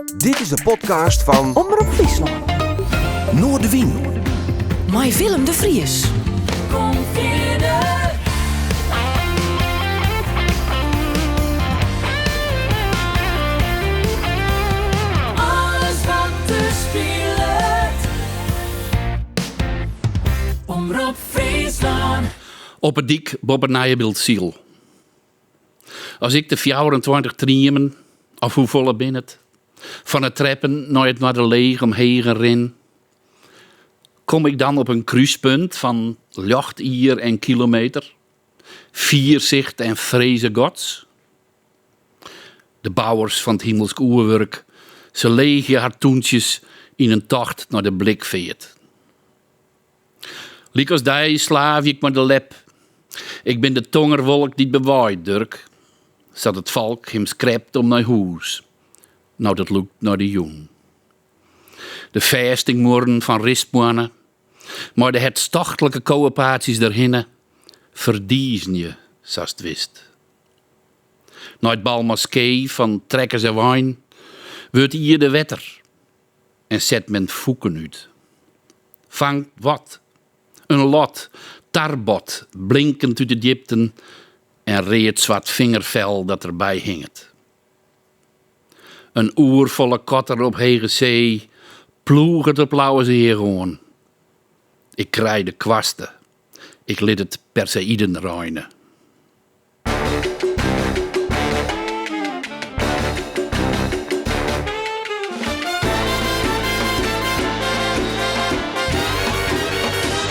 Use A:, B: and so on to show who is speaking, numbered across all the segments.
A: Dit is de podcast van
B: Omroep Friesland.
A: Noordewien.
B: Met Willem de Vries.
C: Kom verder. Alles wat te speelt. Omroep Friesland.
D: Op het dik boven Nijenbeeld ziel. Als ik de 24 triemen, of hoe volle ben het, van het treppen nooit naar de leeg omheen ren, kom ik dan op een kruispunt van lichtuur en kilometer, vierzicht en vrezen gods. De bouwers van het himmelsk oerwerk, ze leeg haar toentjes in een tocht naar de blikveert. Liek als die slaaf ik maar de lep. Ik ben de tongerwolk die bewaait, Dirk. Zat het volk hem skrept om naar huis. Nou, dat loopt naar de jong. De vestingmoorden van rispmannen, maar de hartstochtelijke coöpaties daarhinnen verdiezen je, zoals het wist. Na het balmaskee van trekkers en wijn wordt hier de wetter en zet men voeken uit. Vangt wat? Een lot, tarbot, blinkend uit de diepten en reed zwart vingervel dat erbij hinget. Een oervolle kotter op hege zee, ploeg het op blauwe zee gewoon. Ik kraai de kwasten, ik liet het Perseïden ruinen.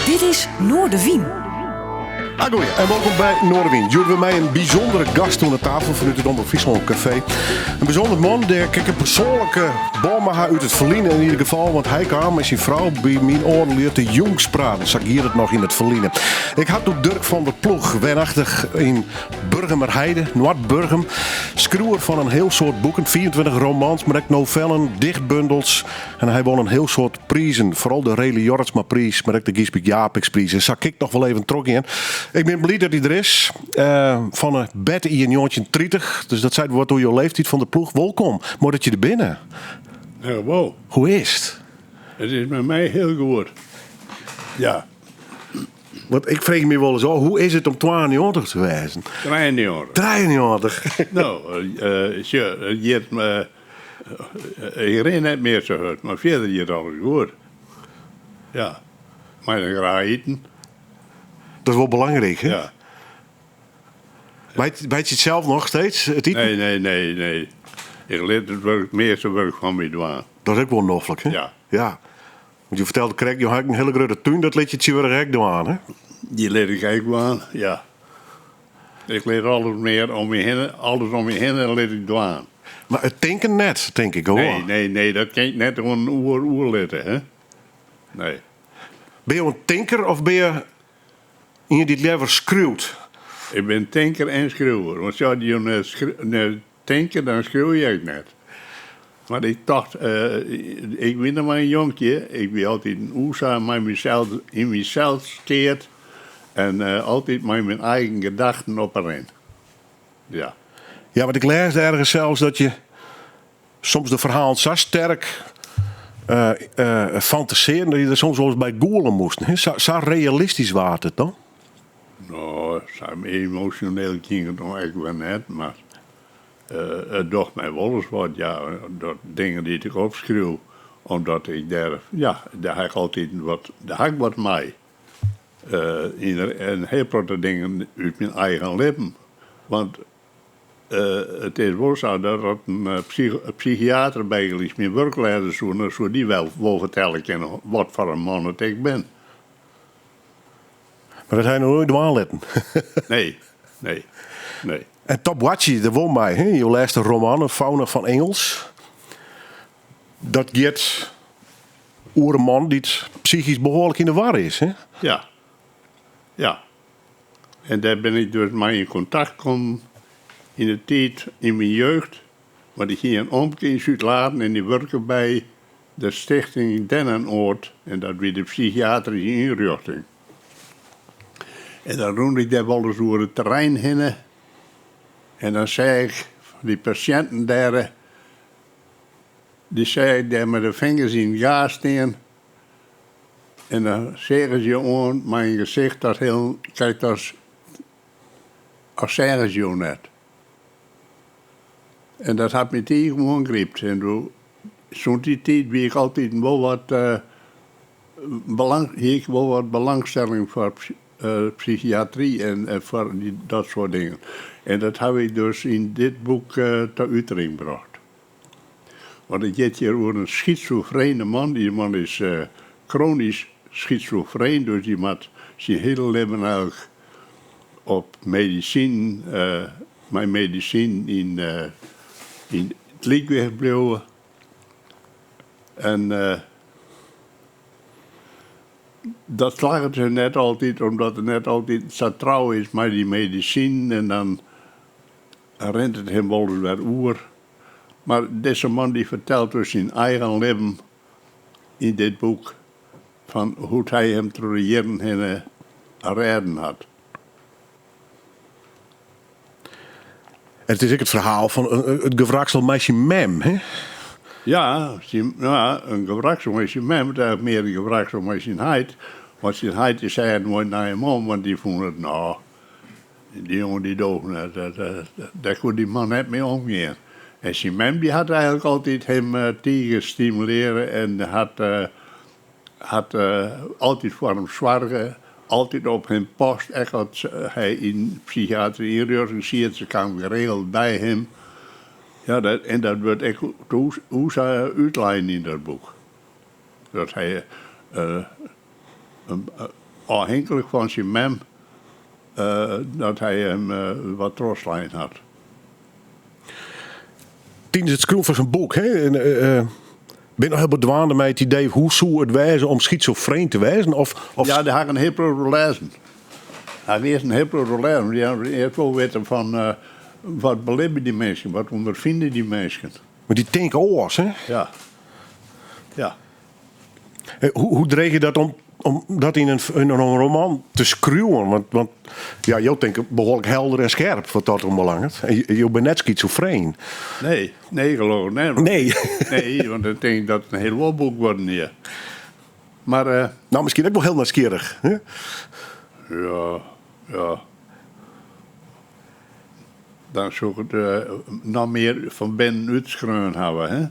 B: Dit is Noordewien.
E: Goeie, en welkom bij Noordewien. Jullie hebben mij een bijzondere gast aan de tafel vanuit het Omroep Friesland Café. Een bijzonder man, die ik een persoonlijke bom uit het verliezen in ieder geval. Want hij kwam met zijn vrouw bij mijn oren leert de jongs praten. Zag hier het nog in het verliezen. Ik had toen Dirk van der Ploeg, woonachtig in Burgemerheide, Noord-Burgem. Schroever van een heel soort boeken, 24 romans, maar ook novellen, dichtbundels. En hij won een heel soort prijzen, vooral de Rele Jorritsma-prijs, maar ook de Giesbert Japix-prijs. En zag ik nog wel even trok in. Ik ben blij dat hij er is. Van een bed in jongetje 30. Dus dat zei wat door je leeftijd van de ploeg. Welkom. Mooi dat je er binnen.
F: Ja, wow.
E: Hoe is het?
F: Het is met mij heel goed. Ja,
E: Want ik vreeg me wel eens af, hoe is het om 92 te wezen?
F: 93.
E: 93.
F: Nou, je hebt me... ik ren net meer zo goed, maar verder is het alles goed. Ja. Maar dan graag eten.
E: Dat is wel belangrijk, hè?
F: Ja.
E: Weet je het zelf nog steeds? Het eten?
F: Nee. Ik leer het werk, meeste werk van mij doen.
E: Dat is ook wel noffelijk, hè?
F: Ja.
E: Ja. Want je vertelde correct, je had een hele grote tuin, dat liet je het weer gek doen, hè?
F: Die leer ik eigenlijk aan, ja. Ik leer alles meer om me heen, alles om me heen leer ik doen.
E: Maar het denken net, denk ik, hoor.
F: Nee, dat kan je net gewoon oer leren, hè? Nee.
E: Ben je een tinker of ben je in die lever schreeuwt?
F: Ik ben tanker en schreeuwer. Want zou je een tanker, dan schreeuw je ook net. Maar ik dacht, ik ben nog maar een jonkje. Ik ben altijd een oesa in mezelf skeert. En altijd met mijn eigen gedachten op erin. Ja.
E: Ja, want ik lees ergens zelfs dat je soms de verhalen zo sterk fantaseren dat je er soms wel eens bij googlen moest. Hè? Zo realistisch was het dan?
F: Nou, zo'n emotioneel ging het nog echt wel net, maar het docht mij wel eens wat, ja, dat dingen die ik opschreeuw, omdat ik daar heb ik altijd wat mee. En heel veel dingen uit mijn eigen lippen. Want het is wel zo dat een psychiater bij je is, mijn werkleider, zo die wel vertellen kan wat voor een man het ik ben.
E: Maar dat hij nog nooit aanletten.
F: Nee.
E: En Top Watchie, daar won mij. Hè? Je leest een roman, een Fauna van Engels. Dat gaat over een man die psychisch behoorlijk in de war is. Hè?
F: Ja. En daar ben ik dus mee in contact gekomen in de tijd, in mijn jeugd. Want ik ging een oomke in Zuid-Laden en die werkte bij de stichting Dennenoord. En dat weer de psychiatrische inrichting. En dan roende ik daar wel eens door het terrein heen. En dan zei ik, die patiënten daar, Die zei daar met de vingers in het gas staan. En dan zeggen ze aan mijn gezicht dat heel, kijk, als zeggen ze net. En dat had me tegen gewoon gegript. En toen, zo'n die tijd wie ik altijd wel wat belangstelling voor psychiatrie en voor dat soort dingen. En dat heb ik dus in dit boek ter uiting gebracht. Want het gaat hier over een schizofrene man. Die man is chronisch schizofreen, dus die moet zijn hele leven eigenlijk op medicijn, mijn medicijn in het lichaam blijven. En dat slagen ze net altijd, omdat het net altijd zo trouw is met die medicijn. En dan rent het hem wel eens weer oer. Maar deze man die vertelt dus zijn eigen leven in dit boek. Van hoe hij hem door de jaren heen redden had.
E: En het is ook het verhaal van het gewraksel meisje Mem, hè?
F: Ja, een gewraksel meisje Mem, het is meer een gewraksel meisje Heid. Want zijn Heid die zei het nooit naar hem om, want die vond het, nou, die jongen die dood, daar kon die man net mee omgaan. En zijn Mem die had eigenlijk altijd hem tegen stimuleren en had altijd voor hem zorgen, altijd op hem post. Echt als hij in psychiatrie ingereerd, ze kwam geregeld bij hem. Ja, en dat wordt echt hoe ze uitlijnen in dat boek. Dat hij afhankelijk van zijn mem, dat hij hem wat troostlijn had.
E: Tijdens het schrijven van zijn boek, hè? Ben je nog heel bedwaande met het idee hoe zou het wezen om schizofreen te wezen? Of...
F: Ja, daar had ik een heel veel lezen. Hij heeft een heel veel lezen. Die heeft wel weten van wat beleven die mensen, wat ondervinden die mensen.
E: Maar die denken oors, hè?
F: Ja. Ja.
E: Hoe dreig je dat om dat in een roman te schreeuwen? Want ja, jij denkt behoorlijk helder en scherp wat dat om belangt. En je bent net schizofreen.
F: Nee, geloof ik.
E: Nee.
F: Nee, want ik denk dat het een heel wat boek wordt hier. Maar...
E: nou, misschien ook wel heel nieuwsgierig. Hè?
F: Ja. Dan zou ik het nog meer van binnen uitschreeuwen hebben, hè?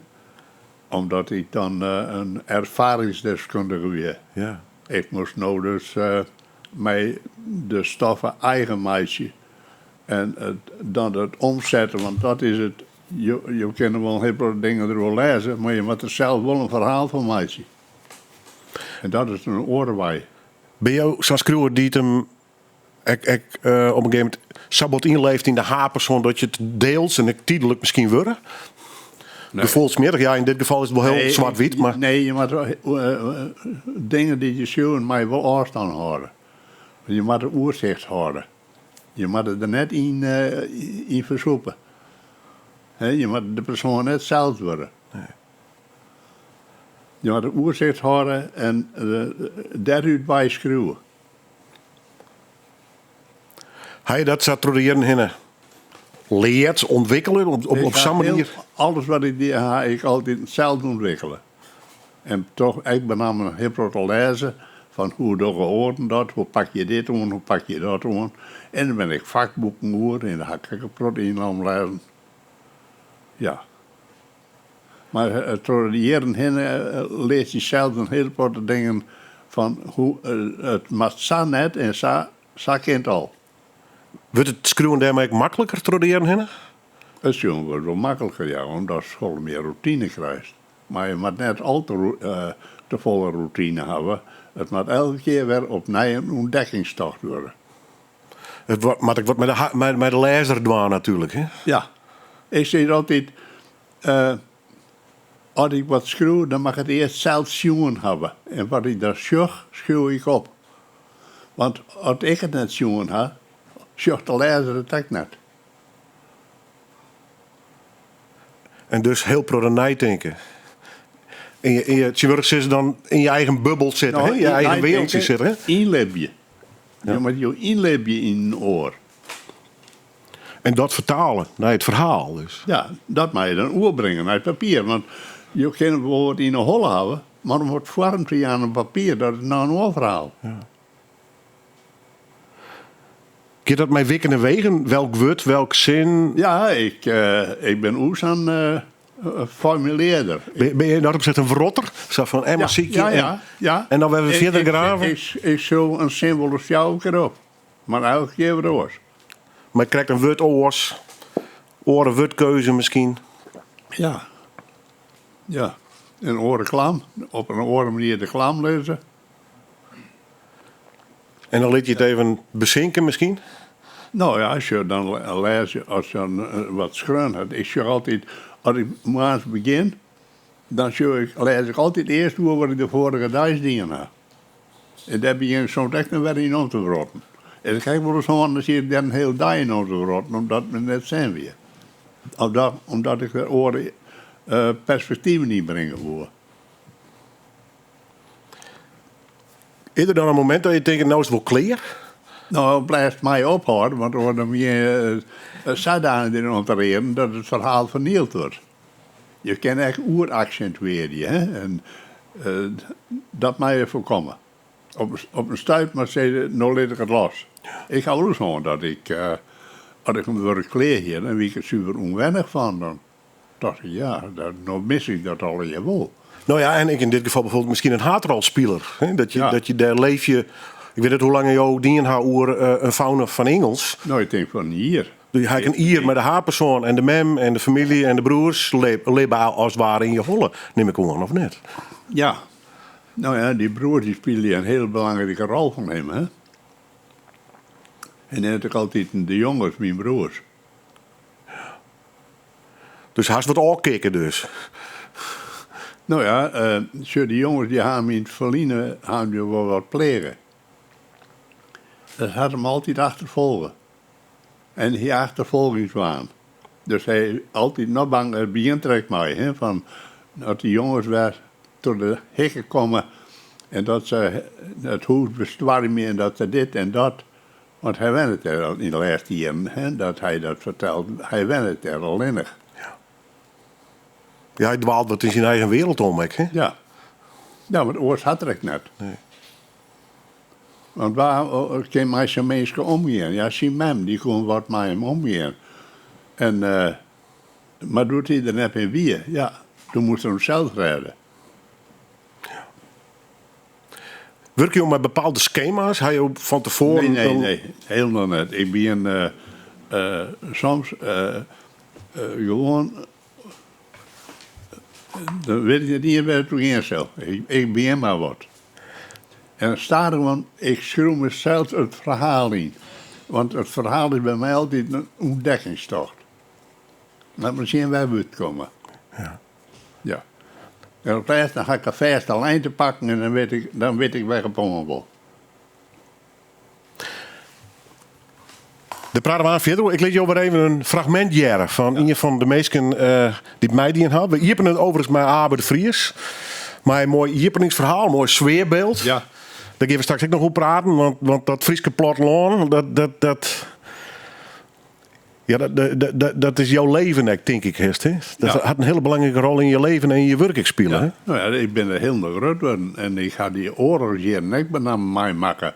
F: Omdat ik dan een ervaringsdeskundige weer.
E: Ja.
F: Ik moest nou dus mij de stoffen eigen meisje. En dan het omzetten, want dat is het. Je kan er wel heel veel dingen erover lezen, maar je moet er zelf wel een verhaal van meisje. En dat is een oorwij.
E: Ben je zo'n schreeuwer die het hem op een gegeven moment sabot inleeft in de haperson dat je het deelt en ik tijdelijk misschien worden?
F: Nee.
E: Gevoelsmiddag, ja, in dit geval is het wel heel zwart-wit, maar...
F: Nee, je moet dingen die je zien, maar je wel afstand houden. Je moet het oorzicht houden. Je moet het er net in versoepen. Je moet de persoon net zelf worden.
E: Nee.
F: Je moet het oorzicht houden en daaruit bij schreeuwen.
E: Ga je dat satureren heen? Leert, ontwikkelen op zo'n manier?
F: Alles wat ik doe, ga ik altijd zelf ontwikkelen. En toch, ik ben namelijk heel veel te lezen van hoe dat gehoord dat, hoe pak je dit aan, hoe pak je dat aan. En dan ben ik vakboeken hoor en dan ga ik een proteïnam lezen. Ja. Maar door de jaren heen lees je zelf een heleboel dingen van hoe het mag zo net en zo kent al.
E: Wordt het schreeuwen daarmee makkelijker te jaren heen?
F: Het jongen wordt wel makkelijker, ja, omdat je gewoon meer routine krijgt. Maar je moet net al te volle routine hebben. Het moet elke keer weer opnieuw een ontdekkingstocht worden.
E: Maar ik word met de lezer doen natuurlijk, hè?
F: Ja. Ik zeg altijd, als ik wat schreeuw, dan mag ik het eerst zelf zien hebben. En wat ik daar zag, schreeuw ik op. Want als ik het net zien heb, zag de lezer het ook net.
E: En dus heel pro denken. Je dan in je eigen bubbel zitten,
F: Nou,
E: hè? Je eigen wereldje zitten, hè?
F: Inleven.
E: Ja.
F: Je moet je inleven in een oor.
E: En dat vertalen naar het verhaal dus.
F: Ja, dat moet je dan oorbrengen naar het papier. Want je kan wel wat in een hol hebben, maar dan wordt vormt hij aan een papier, dat is nou een overhaal.
E: Kun je dat mij wikken en wegen? Welk woord, welk zin?
F: Ja, ik ben oes aan formuleerder.
E: Ben je daarop zet een verrotter? Zo van Emma ziekje
F: ja.
E: en dan werden we verder graven?
F: Ik zo een symbool of jou erop. Maar elke keer weer oors.
E: Maar je krijgt een woord oors. Oren woordkeuze misschien.
F: Ja. Ja. Een orenklam. Op een oren manier de klam lezen.
E: En dan liet je het even bezinken misschien?
F: Nou ja, als je dan leest, als je dan wat schreun hebt. Ik zeg altijd, als ik maand begin, dan lees ik altijd eerst hoe wat ik de vorige dag dingen heb. En daar begin ik soms echt weer in om te verrotten. En dan kijk ik wel eens aan, dan zie je daar een heel dag in om te verrotten, omdat we net zijn weer. Omdat ik de oren perspectieven niet brengen wil.
E: Is er dan een moment dat je denkt, nou is het wel clear?
F: Nou, het blijft mij ophouden, want er worden meer zodanig in ontreden dat het verhaal vernield wordt. Je kan echt oeraccentueren, hè? En dat mij je voorkomen. Op een stuip maar zeggen, nou laat ik het los. Ik hou wel zo dat als ik een werk kleer hier, dan ben ik er super onwennig van. Dan dacht ik, ja, nou mis ik dat al je wil.
E: Nou ja, en ik in dit geval bijvoorbeeld misschien een haatrolspeler. Dat je daar leef je. Ik weet niet hoe lang je ook die een fauna van Engels.
F: Nou, ik denk van hier.
E: Je hebt een ier met de haarpersoon en de mem en de familie en de broers leven als het ware in je holle. Neem ik gewoon of net?
F: Ja. Nou ja, die broers die spelen een heel belangrijke rol van hem, hè. En dan heb ik altijd de jongens, mijn broers.
E: Dus hij is wat oorkikken dus.
F: Nou ja, die jongens die gaan in het verliezen, gaan je wel wat plegen. Dat had hem altijd achtervolgen. En die achtervolgingswaan. Dus hij altijd nog bang, het begin trekt mij, hè, van dat die jongens weer tot de hekken komen en dat ze het huis bestormen en dat ze dit en dat. Want hij went het er al in de laatste jaren, hè, dat hij dat vertelt. Hij went het er al innig.
E: Ja, hij dwaalt wat in zijn eigen wereld om, hè?
F: Ja. Ja, maar oors had ik net.
E: Nee.
F: Want waar kan mij zo'n mensen omgaan? Ja, zijn mem, die kon wat met hem omgaan. En, maar doet hij er net in wie? Ja, toen moest hij hem zelf redden.
E: Werk je met bepaalde schema's? Hij je van tevoren...
F: Nee, helemaal niet. Ik ben soms gewoon... dan weet ik niet waar het toe in zo. Ik ben maar wat. En dan staat er gewoon, ik schreeuw mezelf het verhaal in. Want het verhaal is bij mij altijd een ontdekkingstocht. Laat maar zien waar we uitkomen. Ja. En op het dan ga ik een vaste lijn te pakken en dan weet ik waar ik op wil.
E: De praten we aan verder. Ik lees je over even een fragment jaren van een van de meesten die mij die had. We iepen het overigens met Abe de Vries. Maar een mooi iepeningsverhaal, een mooi sfeerbeeld.
F: Ja.
E: Daar gaan we straks ook nog over praten, want dat Frieske platteland, dat is jouw leven, denk ik, Hest. Hè? Dat had een hele belangrijke rol in je leven en in je werk spelen.
F: Ja.
E: Hè?
F: Nou ja, ik ben er heel nog groot geworden en ik ga die oorlog hier net benam mij maken.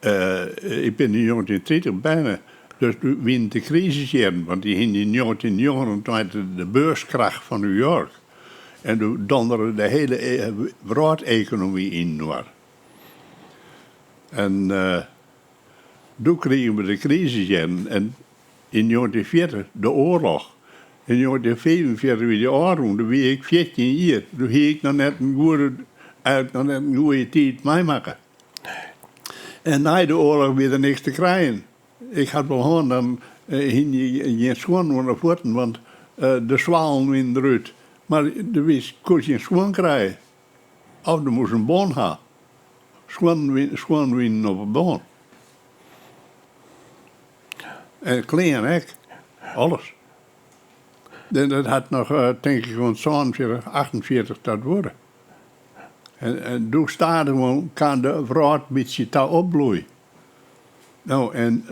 F: Ik ben in 1930 bijna. Dus wie de crisis hier, want die in die 1929 de beurskracht van New York. En toen donderde de hele wereldeconomie in door. En toen kregen we de crisis hier. En in 1940 de oorlog. In 1945 weer de oorlog. Toen was ik 14 jaar. Toen had ik nog net een goede tijd meemaken. En na de oorlog weer er niks te krijgen. Ik had wel gewoon dan hing je schoon naar voeten, want de zwalen in de rut. Maar er kon je schoon krijgen. Of er moest een boon gaan. Schoon winnen op een boon. En klein hek. Alles. Dat had nog, denk ik, gewoon 47, 48 dat worden. En toen staat er gewoon, kan de vrouw een beetje te opbloeien. Nou, en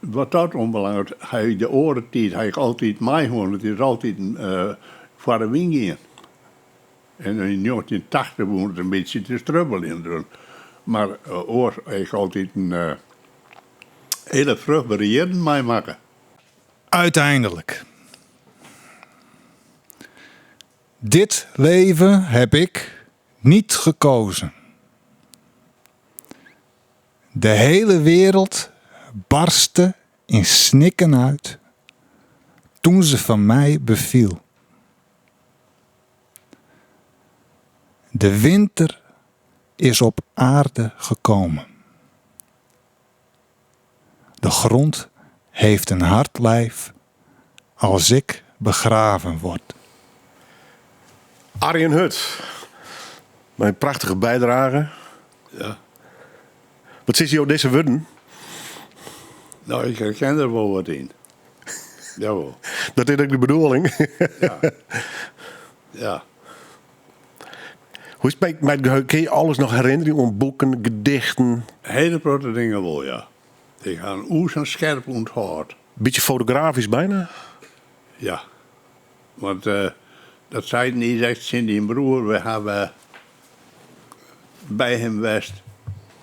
F: wat dat onbelangrijk is, de orentijd heb ik altijd meegehoord. Het is altijd voor de wind gaan. En in 1980 woonde het een beetje te strubbel in doen. Maar oors ik altijd een hele vruchtbare jaren mee maken.
G: Uiteindelijk. Dit leven heb ik niet gekozen. De hele wereld barstte in snikken uit toen ze van mij beviel. De winter is op aarde gekomen. De grond heeft een hard lijf als ik begraven word.
E: Arjen Hut. Mijn prachtige bijdrage.
F: Ja.
E: Wat is jou deze woorden?
F: Nou, ik herken er wel wat in. Jawel.
E: Dat is ook de bedoeling.
F: Ja. Ja.
E: Hoe is het met geheugen? Kun je alles nog herinneren? Om boeken, gedichten?
F: Hele grote dingen wel, ja. Ik ga een oes en scherp onthoud.
E: Beetje fotografisch bijna?
F: Ja. Want dat zei het niet echt Cindy en broer. We hebben bij hem west.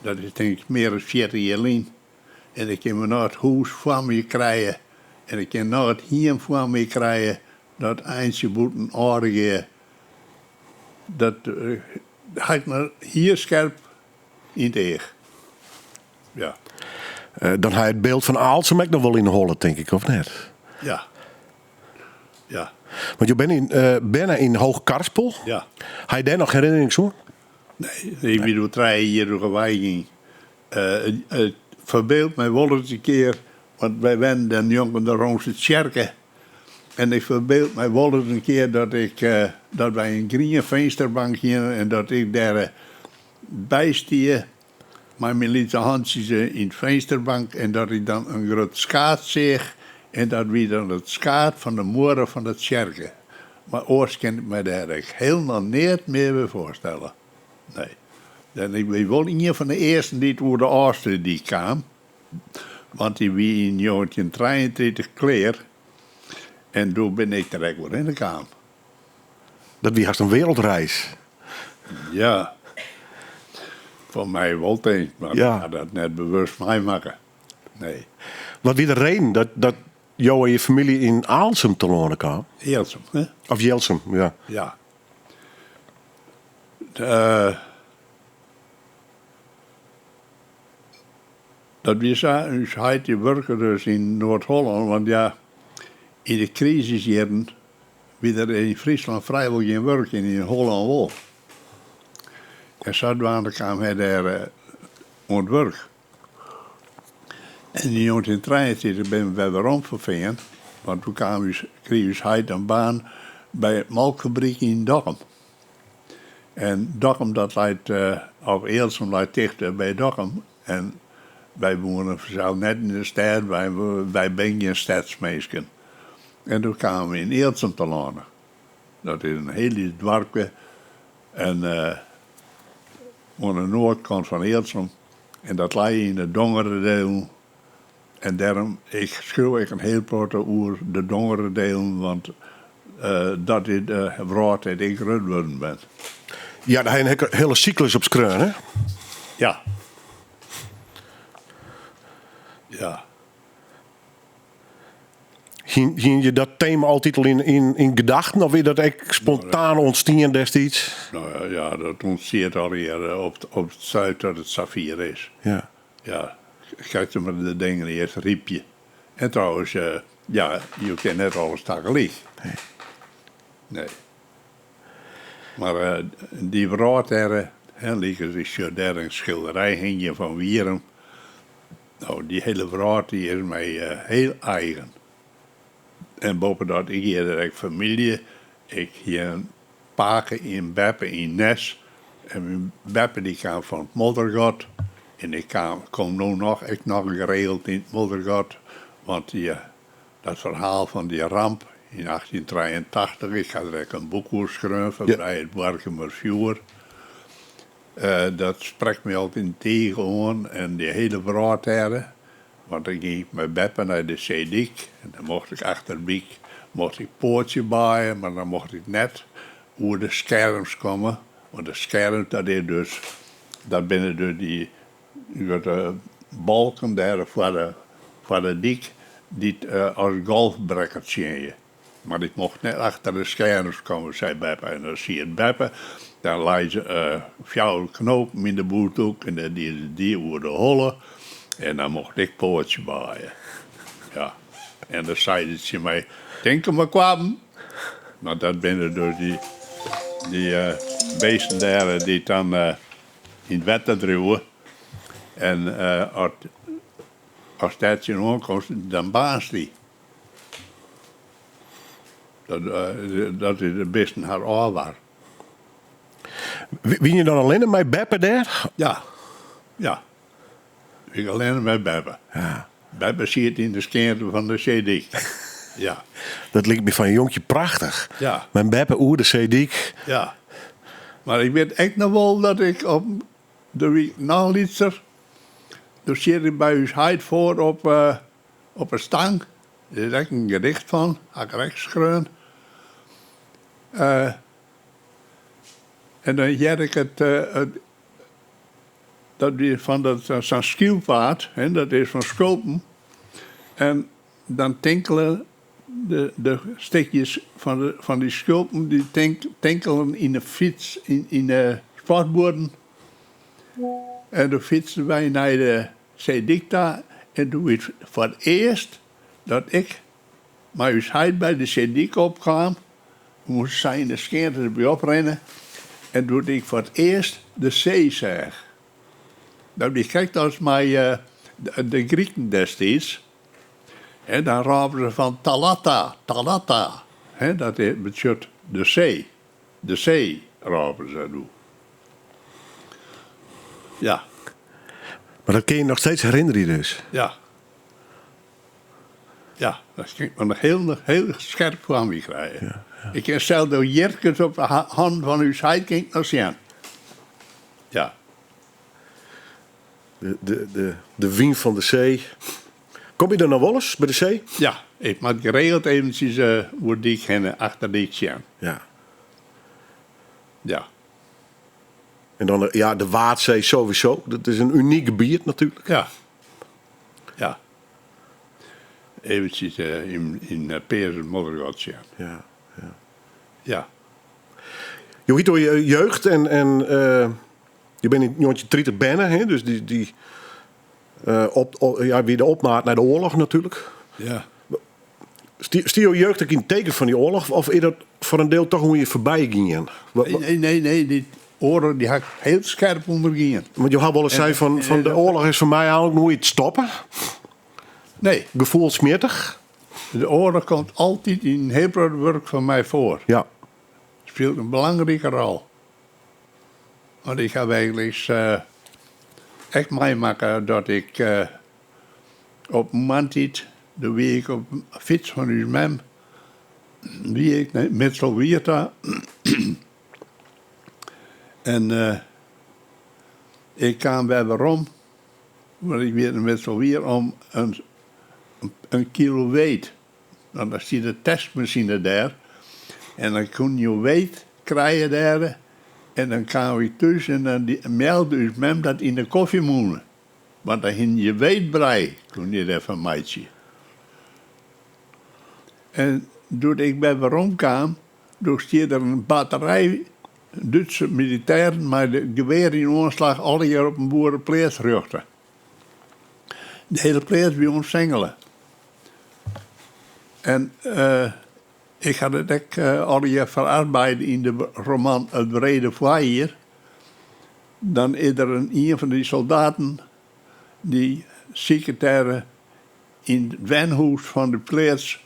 F: Dat is denk ik meer dan 40 jaar geleden. En ik kan me naar het huis van me krijgen. En ik kan naar het hier van me krijgen. Dat eindje boeten aardige. Dat ga ik maar hier scherp in het eeg. Ja.
E: Dan ga je het beeld van Aalsem ook nog wel in Holland, denk ik, of net?
F: Ja. Ja.
E: Want je bent bijna in Hoogkarspel.
F: Ja.
E: Ga je daar nog herinneringen zo?
F: Nee, ik bedoel, 3 jaar door gewijging. Het verbeeld mij wel eens een keer, want wij werden dan jong in de Roomse Tjerken. En ik verbeeld mij wel eens een keer dat wij een groene vensterbank gingen en dat ik daar bijstier met mijn linkerhandjes in de vensterbank en dat ik dan een groot skaat zeg en dat wie dan het skaat van de moeder van de Tjerken. Maar oors kan ik me daar helemaal niet meer bij voorstellen. Nee. En ik ben wel een van de eerste die door de Oosten die kwam. Want die wie in 1933 kleer. En toen ben ik direct weer in de kamer.
E: Dat wie haast een wereldreis.
F: Ja. Van mij wel denk ik, maar
E: Ja.
F: ik ga dat net bewust mij maken. Nee.
E: Wat wie de reden dat jou en je familie in Aalsem te lonen kwam?
F: Heelsum, hè?
E: Of Jelsum, ja.
F: Ja. Dat we zagen, die werken dus in Noord-Holland, want ja, in de crisisjaren wie er in Friesland vrijwel geen werk in Holland wel. En zodoende kwam hij daar aan het werk. En in 1923 ben we weer omverveen, want toen kreeg hij een baan bij het melkfabriek in Dokkum. En Dokkum, dat leidt, of Eelsum leidt dichter bij Dokkum. En wij wonen zelf net in de stad, wij zijn geen stadsmeesken. En toen kwamen we in Eelsum te landen. Dat is een hele dorpje. En aan de noordkant van Eelsum. En dat lag in de dongere deel. En daarom, ik schreeuw een heel grote oer de dongere deel, want dat is de woord dat ik rund ben.
E: Ja, daar heb je een hele cyclus op skreun, hè?
F: Ja. Ja.
E: Ging je dat thema altijd al in gedachten? Of weer dat echt spontaan ontstaan destijds?
F: Nou ja, dat ontstaat al hier op het zuid dat het Safir is.
E: Ja.
F: Ja, kijk maar de dingen eerst riepje. En trouwens, ja, je kent net alles tegelijk. Nee. Maar die broodherren, is daar een schilderij hing je van Wierum. Nou, die hele brood die is mij heel eigen. En boven dat, ik hier direct familie. Ik hier een paken in Beppe in Nes. En mijn Beppe die kwam van het Moddergat. En ik kom nu nog geregeld in het Moddergat. Want dat verhaal van die ramp in 1883, ik ga er een boek over schrijven bij het Warkumer Vuur. Dat spreekt me altijd tegen aan en die hele broodherren. Want dan ging ik met Beppe naar de Zeedik en dan mocht ik achter Biek poortje baaien, maar dan mocht ik net. hoe de scherms komen. Want de scherm, dat binnen dus die balken daar voor de dik, die als golfbrekkers zie je. Maar ik mocht net achter de scherms komen, zei Beppe. En dan zie je het Beppe, dan laat je fjouw knopen in de boertoek en die worden hollen. En dan mocht ik poortje baaien. Ja. En dan zei ze mij, denk er maar kwam. Maar dat binnen dus die beesten daar die dan in het wetter druwen. En als dat je aankomt, dan baas die. Dat is de beste haar oorwaar.
E: Wien je dan alleen met Beppe daar?
F: Ja. Ik alleen met Beppe.
E: Ja.
F: Beppe zit in de scherm van de CD. Ja.
E: Dat lijkt me van een jongetje prachtig.
F: Ja.
E: Mijn Beppe oer de Zedik.
F: Ja. Maar ik weet echt nog wel dat ik op de week na Lietser, toen zit ik bij uw huid voor op een stang. Er is echt een gedicht van, had ik rechts en dan jij ik dat is van zo'n schielpaard, dat is van Schulpen. En dan tinkelen de stekjes van die schulpen, die tinkelen in de fiets, in de sportborden. En dan fietsen wij naar de Zeedikta. En toen is het voor het eerst dat ik maar eens heid bij de Zeedik opkwam. Moest zij in de scherm erbij oprennen. En toen ik voor het eerst de zee zag. Nou, die kijkt als mij de Grieken destijds. En dan rapen ze van Talata. Dat betekent de zee. De zee rapen ze nu. Ja.
E: Maar dat kun je nog steeds herinneren dus.
F: Ja. Ja, dat kan ik me nog heel scherp van me krijgen. Ja. Ik heb zelfs de jerkens op de hand van uw zijde nog zien. Ja.
E: De wien van de zee. Kom je er nog wel eens bij de zee?
F: Ja, ik moet geregeld eventjes hoe die kennen achter die zien.
E: Ja.
F: Ja.
E: En dan de Waadzee sowieso. Dat is een uniek gebied natuurlijk.
F: Ja. Ja. Eventjes in Peers Moddergat zien.
E: Ja.
F: Ja.
E: Je weet door je jeugd en je bent in jongetje 30 binnen, hè? Dus die weer de opmaat naar de oorlog natuurlijk.
F: Ja.
E: Stier je jeugd ook in het teken van die oorlog? Of is dat voor een deel toch hoe je voorbij ging?
F: Nee, die oorlog die had ik heel scherp ondergingen.
E: Want je had wel eens zei van de oorlog is voor mij eigenlijk nooit stoppen.
F: Nee.
E: Gevoelsmetig.
F: De oorlog komt altijd in heel veel werk van mij voor.
E: Ja.
F: Speelt een belangrijke rol. Want ik heb eigenlijk echt meemaken dat ik op een moment de week op een fiets van uw mem, wie ik met zo'n Wierta. En ik kwam bij waarom, want ik weet met zo'n weer om een kilo weet. Dan zie je de testmachine daar. En dan kon je weet krijgen daar. En dan kwam ik thuis en dan meldde uw mem dat in de koffie moet. Want dan ging je weetbrei, kon je daar van meidje. En toen ik bij waarom kwam, toen stond er een batterij Duitse militairen met de geweer in aanslag alle jaar op een boerenplaats ruchten. De hele plaats bij ons zengelen. En ik had het ook al je verarbeid in de roman Het Brede Foyer. Dan is er een van die soldaten die secretaire in het wijnhuis van de plaats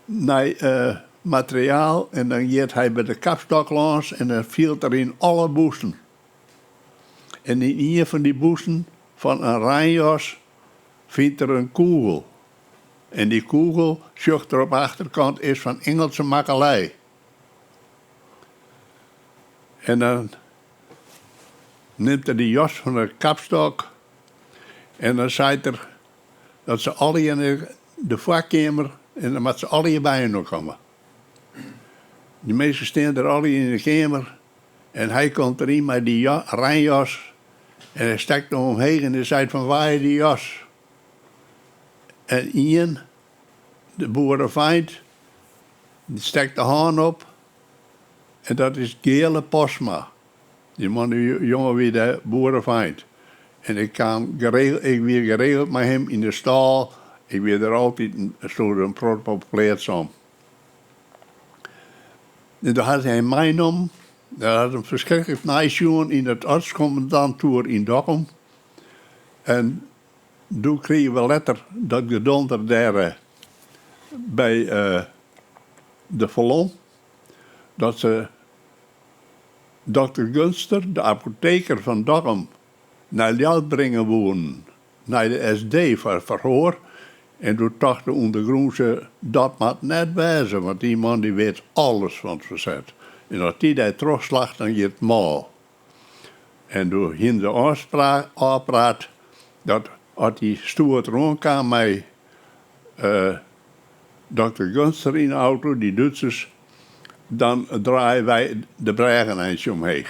F: naar materiaal en dan gaat hij bij de kapstok langs en dan viel er in alle boesten. En in een van die boesten van een rijjas vindt er een kogel. En die kogel, zocht er op de achterkant, is van Engelse makkelij. En dan neemt hij die jas van de kapstok en dan zei er dat ze alle in de vakkamer en dan moet ze alle bij nog komen. Die mensen staan er alle in de kamer. En hij komt erin met die rijjas. En hij steekt hem omheen en hij zei van waar je die jas? En Ian, de boerenfeind, die steekt de haan op. En dat is Gele Posma. Die man, die jongen wie de boerenfeind. En ik weer geregeld met hem in de stal. Ik weer er altijd een prot op plaats om. En toen had hij mij genomen. Daar had een verschrikkelijk nice in het artscommandanttoer in Dokkum. En toen kregen we letter dat de donder daar bij de Vallon, dat ze dokter Gunster, de apotheker van Dokkum, naar Ljouwt brengen wonen. Naar de SD voor verhoor. En toen dacht de ondergroense, dat moet net wezen, want die man die weet alles van het verzet. En als die daar terugslacht, dan je het mal. En toen ging de afpraat dat als die stoer rondkwam met dokter Gunster in de auto, die Duitsers, dan draaien wij de bregen eindje omheen.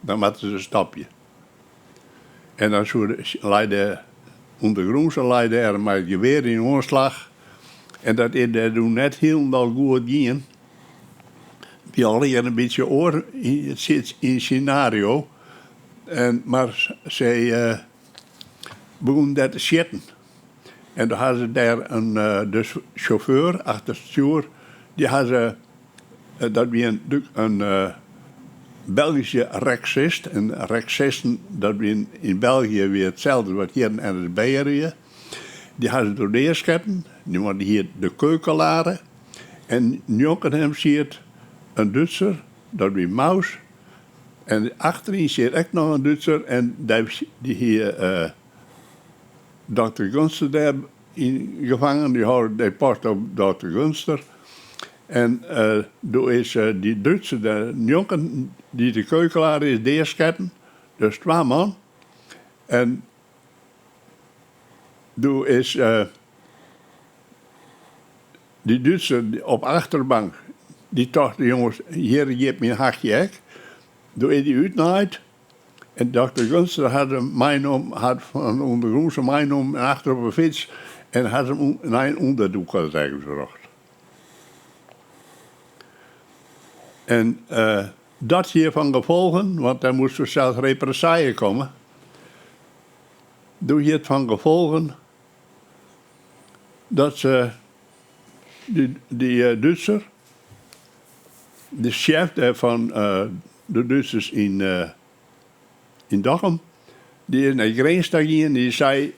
F: Dan moeten ze een stapje. En dan leidde ondergroense leidde er met geweer in oorslag. En dat is er toen net helemaal goed ging. Die al hier een beetje oor zit in scenario. Maar zij begon dat te zitten. En dan hadden ze daar de chauffeur achter het stuur. Die hadden dat weer een Belgische rexist. En rexisten, dat weer in België weer hetzelfde wat hier in het Beieren. Die hadden door de eersketten. Die hadden hier de keukenlaren. En jonken hem ziet een Duitser, dat weer Maus. En achterin zit ook nog een Duitser. En die hier dokter Gunster daar in gevangen. Die houden die post op dokter Gunster. En toen is die Duitse, de jongen die de keukelaar is, deersketten. Dus 2 man. En toen is die Duitse op achterbank, die dacht, jongens, hier je hebt mijn hakje ek. Toen is die uitnaaid. En dokter Gunster had van ondergroense mijn om achter op een fiets. En had hem naar een onderdoek gebracht. En dat hier van gevolgen, want daar moest zelfs represaille komen. Doe je het van gevolgen dat ze die Duitser, de chef van de Duitsers in Dokkum, die is naar Greenstad en die zei,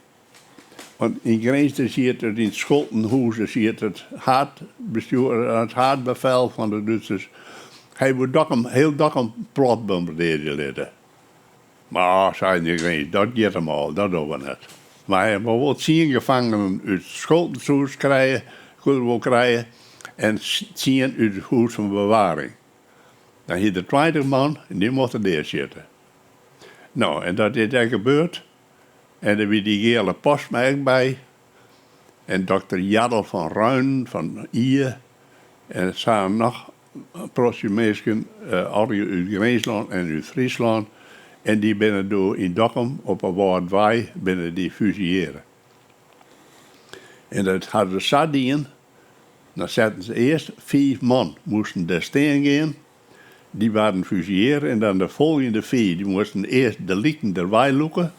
F: want in Greenstad zie je het in Scholtenhoezen, zie je het haatbevel van de Duitsers. Hij moet heel Dokkum plat bombarderen. Maar, zei de Grens, dat gaat hem al, dat doen we net. Maar hij wil wat 10 gevangenen uit Scholtenhoes krijgen en 10 uit het huis van bewaring. Dan hier de 20 man en die mochten daar zitten. Nou, en dat is er gebeurd. En er was die Gele Posma ook bij. En dokter Jaddel van Ruin, van Ier. En het zijn nog mensen, alle uit Greensland en uit Friesland. En die binnen door in Dokkum op een woordwij binnen die fusilleren. En dat hadden ze zadien. Dan zetten ze eerst 5 man moesten daar steen gaan. Die waren fusilleren en dan de volgende 4 die moesten eerst de lieken erbij loeken.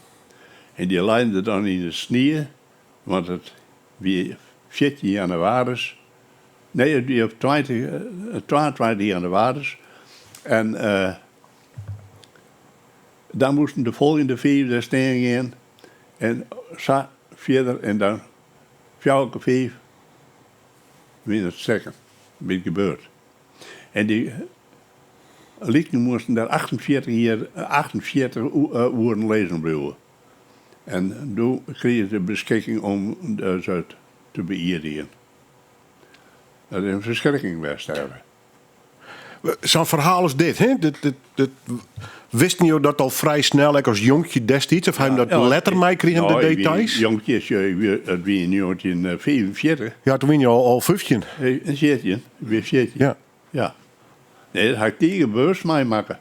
F: En die leidden dan in de sneeuw, want het wie 14 januari. Nee, het wie op 22 januari. En dan moesten de volgende 4 daar steen gaan. En zo verder en dan 4 wie het zeggen, wat gebeurt. En die lieken moesten daar 48 uur lezen blijven. En toen kregen ze de beschikking om ze te beëerdigen. Dat is een verschrikking best hebben.
E: Zo'n verhaal is dit, hè? Wist je dat al vrij snel, als jonkje destijds, of hij hem dat letter mee kreeg in de details?
F: Jonkjes, het wie in 1945.
E: Ja, toen win je al 15.
F: Een 14, weer 14.
E: Ja.
F: Ja. Nee, dat had ik tegen beurs maken.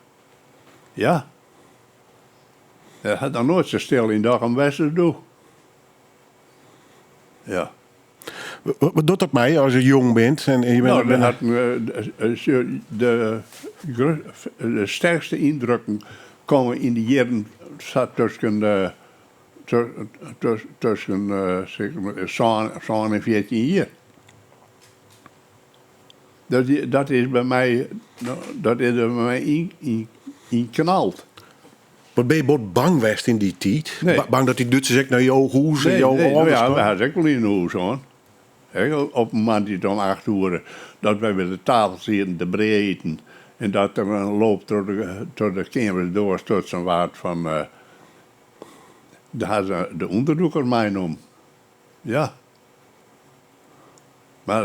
F: Ja. Dat had dan nooit zo stil in dag en westen doen. Ja.
E: Wat doet dat mij als je jong bent? En je bent,
F: Nou, dat had de sterkste indrukken komen in de jaren zat tussen zeg maar, 7 en 14 jaar. Dat is bij mij, in knalt.
E: Wat ben je bot bang geweest in die tijd?
F: Nee.
E: Bang dat die Duitsers echt naar jouw hoes en jouw
F: nou
E: alles
F: ja, we
E: kwam?
F: hadden ook wel in een hoes hoor. He, op het moment dat het om 8 uur, dat wij bij de tafel zitten te breken. En dat er een loop door de kamers door tot zijn waard van... daar had ze de onderdoeker mij om. Ja. Maar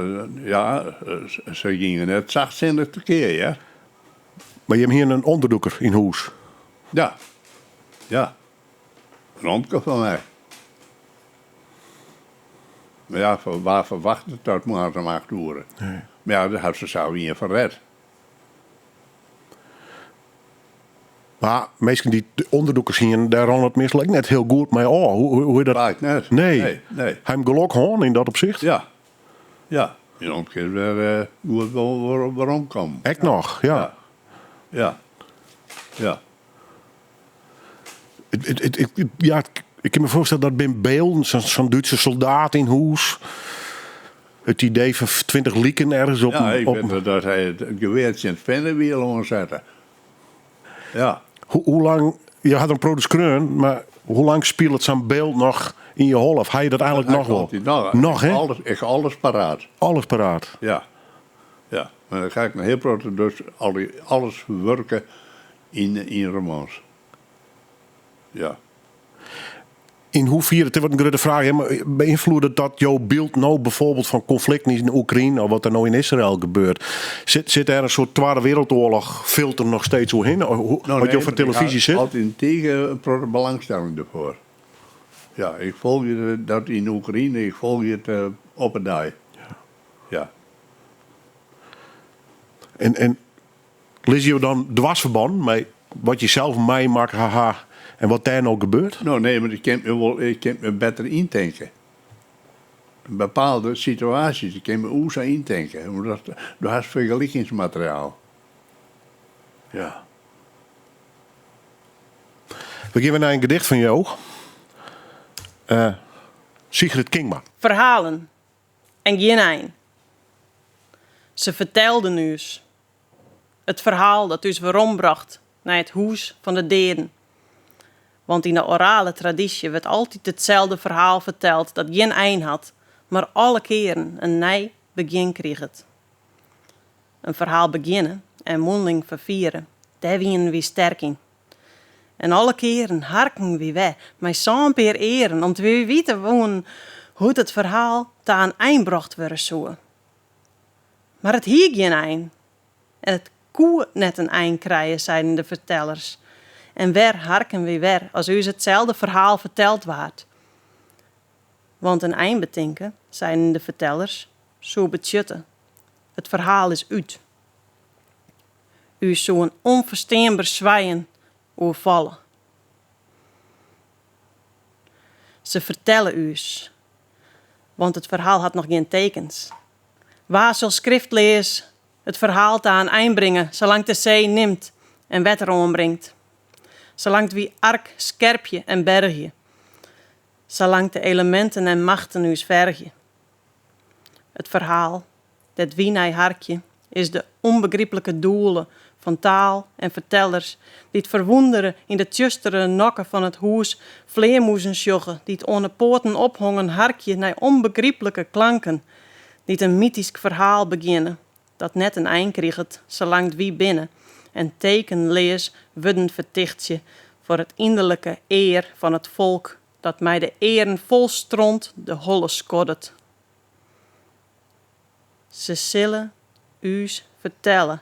F: ze gingen net zachtzinnig tekeer, ja.
E: Maar je hebt hier een onderdoeker in hoes.
F: Ja. Ja. Een ondke van mij. Maar ja, waar verwacht het dat maar om 8 uur? Nee. Maar ja, dat had ze zo weer verred.
E: Maar meestal die onderdoekers hier, daar rond het meestal ook net heel goed mee. Oh, hoe je dat...
F: Vaak net.
E: Nee.
F: Nee.
E: Hij hem gelok gewoon in dat opzicht.
F: Ja. Ja. In omkeer weer goed waarom komen.
E: Echt nog, ja.
F: Ja. Ja.
E: Ja, ik kan me voorstellen dat bij beelden, zo'n Duitse soldaat in hoes, het idee van 20 lieken ergens op...
F: Ja, ik
E: op
F: weet dat hij het geweertje in het vennenwiel omzette. Ja.
E: hoe lang, je had een product, maar hoe lang speelt het zo'n beeld nog in je hol? Of had je dat eigenlijk nog wel? Nog, hè?
F: Alles paraat.
E: Alles paraat.
F: Ja. Ja. Maar dan ga ik naar heel grote dus alles werken in romans. Ja.
E: In hoeverre, het wordt een grote vraag, hè, maar beïnvloedt dat jouw beeld nou bijvoorbeeld van conflicten in Oekraïne of wat er nou in Israël gebeurt? Zit er een soort Tweede Wereldoorlog filter nog steeds hoe in? Wat je op televisie zit?
F: Ik altijd tegen belangstelling ervoor. Ja, ik volg je dat in Oekraïne, ik volg je het op en daar. Ja.
E: En lees je dan dwarsverband met wat je zelf meemaakt, haha, en wat daar nou gebeurt?
F: Nou nee, maar ik kan me beter indenken. Bepaalde situaties, ik kan me oesa indenken. Omdat je hebt vergelijkingsmateriaal. Ja.
E: We gaan naar een gedicht van jou. Sigrid Kingma.
H: Verhalen. En geen een. Ze vertelden us. Het verhaal dat us weer ombracht naar het huis van de deden. Want in de orale traditie werd altijd hetzelfde verhaal verteld dat geen eind had, maar alle keren een nieuw begin kreeg het. Een verhaal beginnen en mondeling vervieren, daar wien we sterk in. En alle keren harken we weg, met zo'n peer eren, om te weten hoe het verhaal te aan eind bracht worden zou. Maar het hier geen eind. En het koe net een eind krijgen, zeiden de vertellers. En weer harken we weer als u hetzelfde verhaal verteld waard. Want een eind betinken, zeiden de vertellers, zo betjutten. Het verhaal is uit. U zo'n onverstaanbaar zwijgen overvallen. Ze vertellen u's, want het verhaal had nog geen tekens. Waar zal schriftleers het verhaal te aan eind brengen, zolang de zee neemt en wetter ombrengt? Zolang wie ark, skerpje en bergje, zolang de elementen en machten u's vergje. Het verhaal, dat wienij harkje, is de onbegrijpelijke doelen van taal en vertellers, die het verwonderen in de tjustere nokken van het huis, vleermoezen sjoggen, die het onder poorten ophongen harkje naar onbegrijpelijke klanken, die het een mythisch verhaal beginnen, dat net een eind kreeg, zolang wie binnen, en tekenlees worden vertichtje voor het innerlijke eer van het volk, dat mij de eren vol stront de holle skoddet. Ze zullen u's vertellen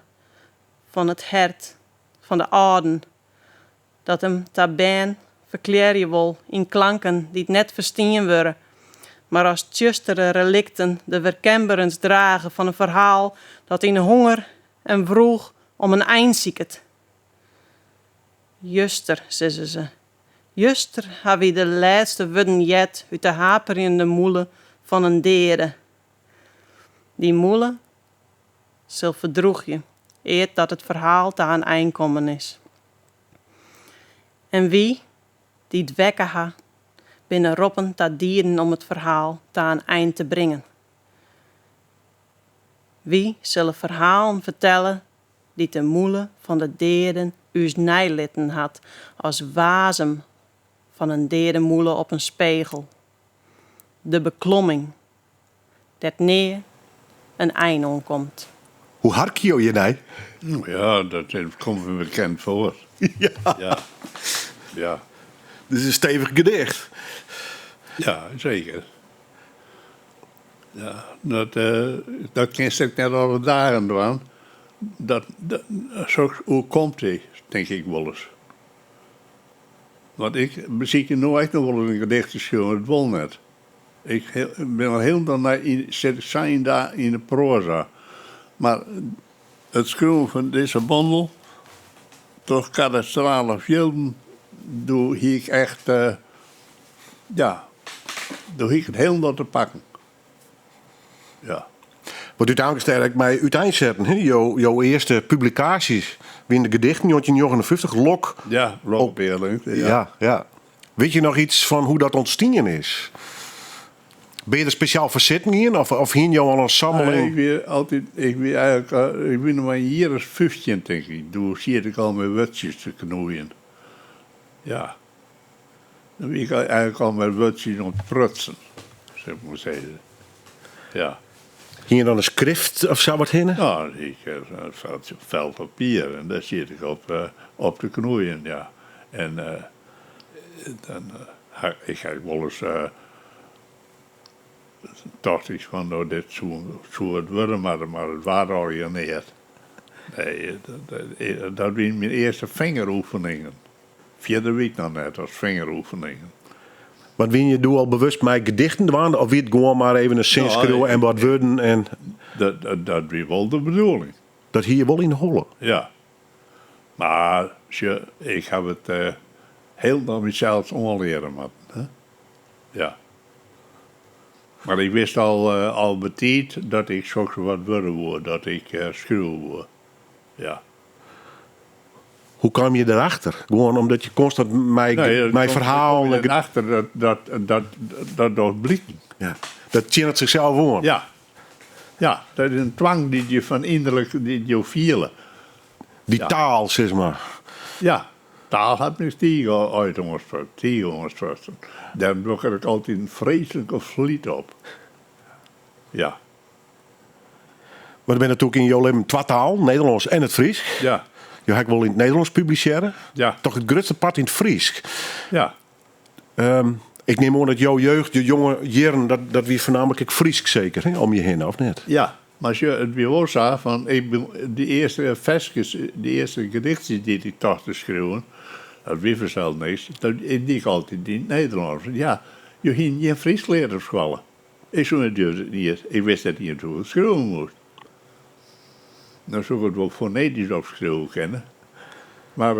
H: van het hert, van de aarden, dat hem tabijn verkleer je wil in klanken die het net verstaan worden, maar als tjustere relicten de verkenberens dragen van een verhaal dat in honger en vroeg om een eind zieket. Juster, zeggen ze. Juster ha wie de laatste wudden jet uit de haperende moelen van een dere. Die moelen zal verdroeg je, eer dat het verhaal te aan eind komen is. En wie, die het wekken ha, binnen roppen dat dieren om het verhaal te aan eind te brengen. Wie zullen verhalen vertellen die de moelen van de deren u's nijlitten had als wazem van een derenmoelen op een spiegel. De beklomming, dat neer een eind omkomt.
E: Hoe hard je nee?
F: Ja, dat komt me bekend voor.
E: Ja,
F: Ja, ja,
E: dit is een stevig gedicht.
F: ja zeker. Ja, dat ken ik net alle dagen doen. Zo, hoe komt hij, denk ik wel eens. Want ik zie je nooit nog wel een gedicht te schrijven, het wil net. Ik ben al heel dan zijn daar in de proza. Maar het schrijven van deze bundel, toch kadastrale filmen, doe ik echt, doe ik het helemaal te pakken. Ja.
E: Wat uiteindelijk sterk mij uiteenzetten. Jouw eerste publicaties, wie in de gedichten, 1959, Lok.
F: Ja, Lokbeerling.
E: Ja. Weet je nog iets van hoe dat ontstaan is? Ben je er speciaal voor zitten in? Of hing jou al een sammeling?
F: Ik ben nog maar een jaar als 15, denk ik. Toen zie ik al met wutjes te knoeien. Ja. Dan ben ik eigenlijk al met wutjes om te prutsen, zou ik maar zeggen. Ja.
E: Ging je dan een schrift of zo wat heen?
F: Nou, ik heb een vel papier en daar zit ik op te knoeien, ja. En dan ik heb wel eens dacht ik van, nou, dit zou het worden, maar het waren al hier neer. Nee, dat waren mijn eerste vingeroefeningen. Verder weet ik nog net als vingeroefeningen.
E: Maar wie je doe al bewust met gedichten waren? Of wie het gewoon maar even een zin schreeuwen en wat woorden? En
F: Dat was wel de bedoeling.
E: dat hier wel in hollen.
F: Ja. Maar ik heb het heel naar mezelf onleren moeten. Hè? Ja. Maar ik wist al betiet dat ik zo wat worden word, dat ik schreeuwen word. Ja.
E: Hoe kwam je erachter? Gewoon omdat je constant mijn verhaal...
F: Achter dat door blikken.
E: Ja. Dat tjent zichzelf voor.
F: Ja. Ja, dat is een twang die je van innerlijk die je vielen.
E: Die taal, zeg maar.
F: Ja, taal had me stiegen uit ons Daar blok ik altijd een vreselijke vliet op. Ja.
E: Maar dan ben je natuurlijk in jouw leven twee taal, Nederlands en het Fries.
F: Ja.
E: Je hebt wel in het Nederlands publiceren.
F: Ja.
E: Toch het grootste part in het Fries.
F: Ja.
E: Ik neem aan dat jouw jeugd, je jonge jaren, dat wie voornamelijk Fries zeker, hè, om je heen, of niet?
F: Ja, maar als je het weer wel zag, van de eerste versjes, de eerste gedichtjes die ik dacht te schrijven, dat wie versteld niks, dat ik altijd in het Nederlands. Ja, je ging je Fries leren op school. Ik zo het niet. Ik wist dat niet hoe het schrijven moest. Dan zou ik het wel fonetisch opschrijven kennen. Maar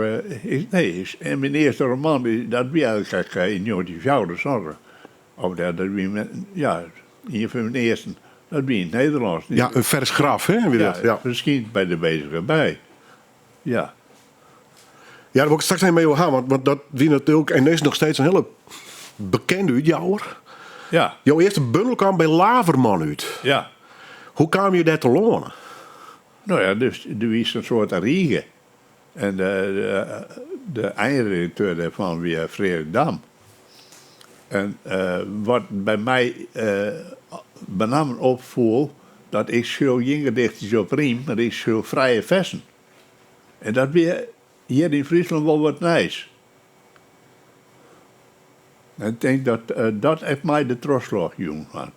F: en mijn eerste roman, dat was eigenlijk in 1940 zorgen. Of dat was hier van mijn eerste, dat was in het Nederlands.
E: Ja, een vers graf, hè? Wie dat? Ja.
F: Misschien bij de bezige bij. Ja.
E: Ja, daar wil ik straks even mee gaan, want dat wie natuurlijk, en is nog steeds een hele bekende uitjouwer.
F: Ja.
E: Jouw eerste bundel kwam bij Laverman uit.
F: Ja.
E: Hoe kwam je dat te lonen?
F: Nou ja, dus er was een soort riegen. En de eindredacteur daarvan was Frederik Dam. En wat bij mij benamelijk opviel, dat ik schreeuw geen gedichtjes op riem, maar ik schreeuw vrije versen. En dat weer hier in Friesland wel wat nice. En ik denk dat echt mij de trosslag jong had.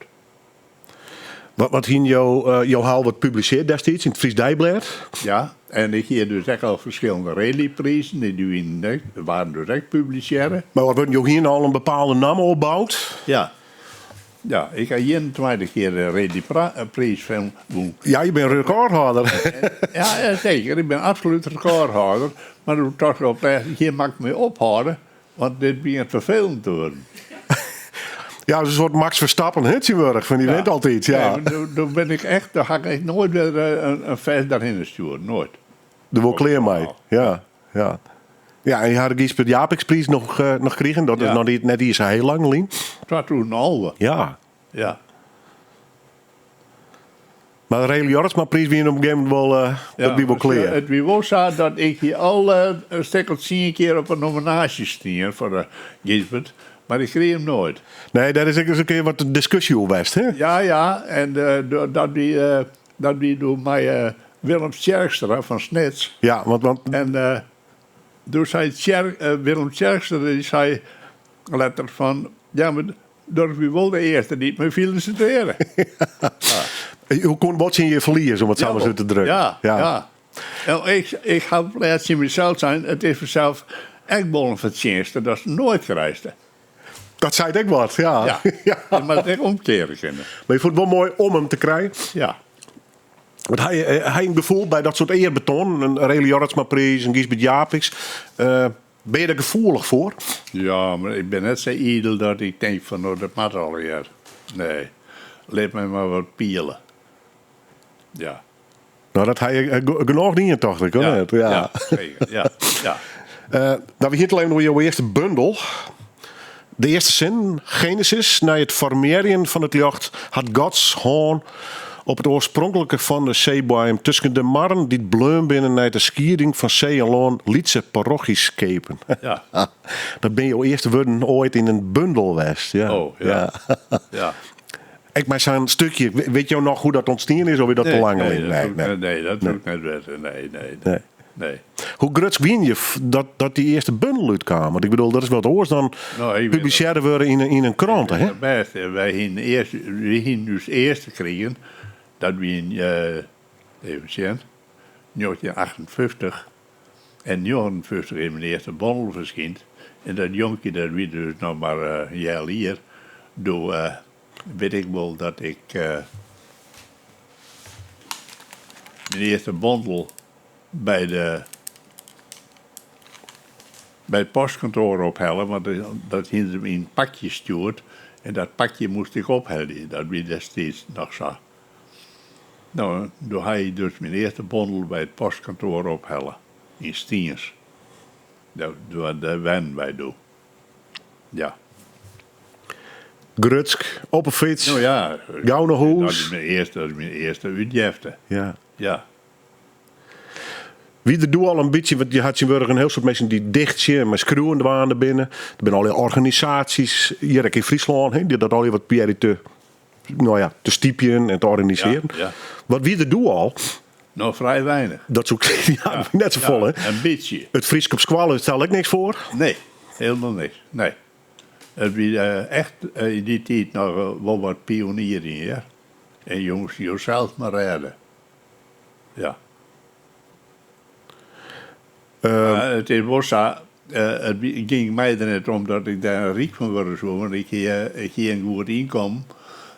E: Wat hing jouw haal wat publiceerd destijds in het Fries Dijblad?
F: Ja, en ik hier dus echt al verschillende rallyprijzen, die waren direct publiceren.
E: Maar wat wordt jou hier al een bepaalde naam opgebouwd?
F: Ja. Ja, ik heb 21 keer de Redi-prijs van woen.
E: Ja, je bent recordhouder.
F: Ja, zeker. Ik ben absoluut recordhouder. Maar toen dacht ik op hier mag ik me ophouden. Want dit begint vervelend te worden.
E: Ja, een soort Max Verstappen, Hutsenburg, van die wint altijd. Ja.
F: Nee, dan ben ik echt, dan ga ik nooit weer een vers daarin sturen. Nooit.
E: Er wil kleer mee. Ja, ja. Ja, en je had de Gisbert Japiksprijs nog gekregen. Dat is
F: Ja.
E: nog niet, net die is heel lang, Lien.
F: Het was toen een halve.
E: Ja.
F: Ja.
E: Maar de Reli Jortsma-prijs wie op een gegeven moment wel, dat wie wel
F: dus,
E: kleer.
F: het wie wel zo dat ik hier al een stuk of 10 keer op een nominatie stien voor de Gisbert. Maar ik kreeg hem nooit.
E: Nee, daar is ook eens een keer wat discussie over geweest, hè?
F: Ja. En dat wie door mij Willem Tjerkstra van Snits.
E: Ja, want
F: En toen zei Willem Tjerkstra, die zei letter van... Ja, maar dat wie wel de eerste niet meer feliciteren.
E: hoe kon wat in je verliezen, om het zo maar zo te drukken?
F: Ja. En ik ga laatst in mezelf zijn, het is vanzelf echt bollen van het tjenste, dat is nooit gereisd.
E: Dat zei ik wat, ja.
F: Ja, je moet het echt omkeren kunnen.
E: Maar je vond het wel mooi om hem te krijgen.
F: Ja.
E: Want hij een gevoel bij dat soort eerbetoon, een Reli Jortsma-prijs, een Gisbert Japiks. Ben je er gevoelig voor?
F: Ja, maar ik ben net zo idel dat ik denk van, nou, dat mag alweer. Nee, laat mij maar wat pielen. Ja.
E: Nou, dat hij genoeg niet, dacht ik. Hoor.
F: Ja, zeker. Ja.
E: Nou, we hier alleen nog jouw eerste bundel. De eerste zin, Genesis, na het formeren van het jacht, had Gods hand op het oorspronkelijke van de zeebuim tussen de marren die bleum binnen naar de skiering van zee en loon liet ze parochies schepen.
F: Ja.
E: Dat ben je eerste woorden ooit in een bundel geweest. Ja.
F: Oh, ja. Ja.
E: Ik maar zo'n stukje, weet je nog hoe dat ontstaan is of je dat te lang alleen?
F: Nee, dat doe ik net weten. Nee.
E: Hoe gruts wien je dat die eerste bundel uitkwam? Want ik bedoel, dat is wat oors dan publiceerden worden in een krant, hè?
F: Wij gingen dus eerst gekregen dat we in, even zien, 1958 en 1959 in mijn eerste bundel verschijnt. En dat jonkje dat we dus nog maar een jaar hier door, weet ik wel dat ik mijn eerste bundel bij het postkantoor ophellen, want dat hield ze in een pakje stuurt. En dat pakje moest ik ophellen, dat wie destijds nog zag. Nou, toen had je dus mijn eerste bundel bij het postkantoor ophellen, in Stiens. Daar wen wij doen. Ja.
E: Grutsk, op een fiets,
F: Nou ja.
E: gauw naar
F: Dat
E: huis.
F: is mijn eerste uitgifte.
E: Ja.
F: Ja.
E: Wie er doet al een beetje, want je had een heel soort mensen die dichtje en met schroeven waren er binnen. Er zijn allerlei organisaties hier in Friesland die dat al wat proberen te stiepjen en te organiseren.
F: Ja.
E: Wat wie er doet al,
F: Nou, vrij weinig.
E: dat is ook net zo vol, hè?
F: Een beetje.
E: Het Fries op Squallen stel ik niks voor.
F: Nee, helemaal niks. Nee. Het wie echt in die tijd nog wel wat pionieren hier. En jongens, jezelf maar redden. Ja. Het is wel zo, het ging mij er net om dat ik daar riek van word, zo, want ik hier een goed inkomen.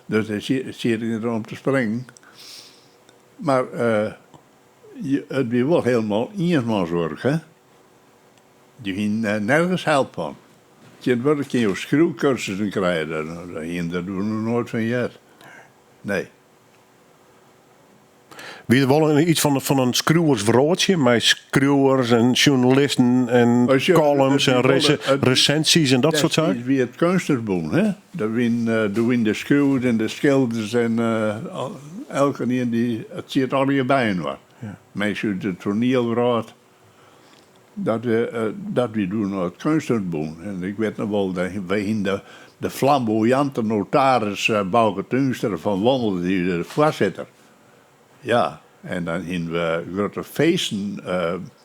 F: Dus daar zit ik er om te springen. Maar het was wel helemaal eenmanswerk, hè. Je ging nergens help van. Je wil ik je schroefcursussen krijgen, daar doen we nooit van jet. Nee.
E: Wie er wel iets van een schroewersvrouwtje met schroewers en journalisten en columns en recensies en dat soort zaken?
F: Dat is wie het kunstersboom, hè? Daar win de schroevers en de schilders en elke die het zit al je bij was.
E: Ja.
F: Mensen uit de toneelraad. Dat we doen het kunstersboom. En ik weet nog wel dat wij in de flamboyante notaris Bouke Tuinster van Wandel, die de voorzitter. Ja, en dan in we grote feesten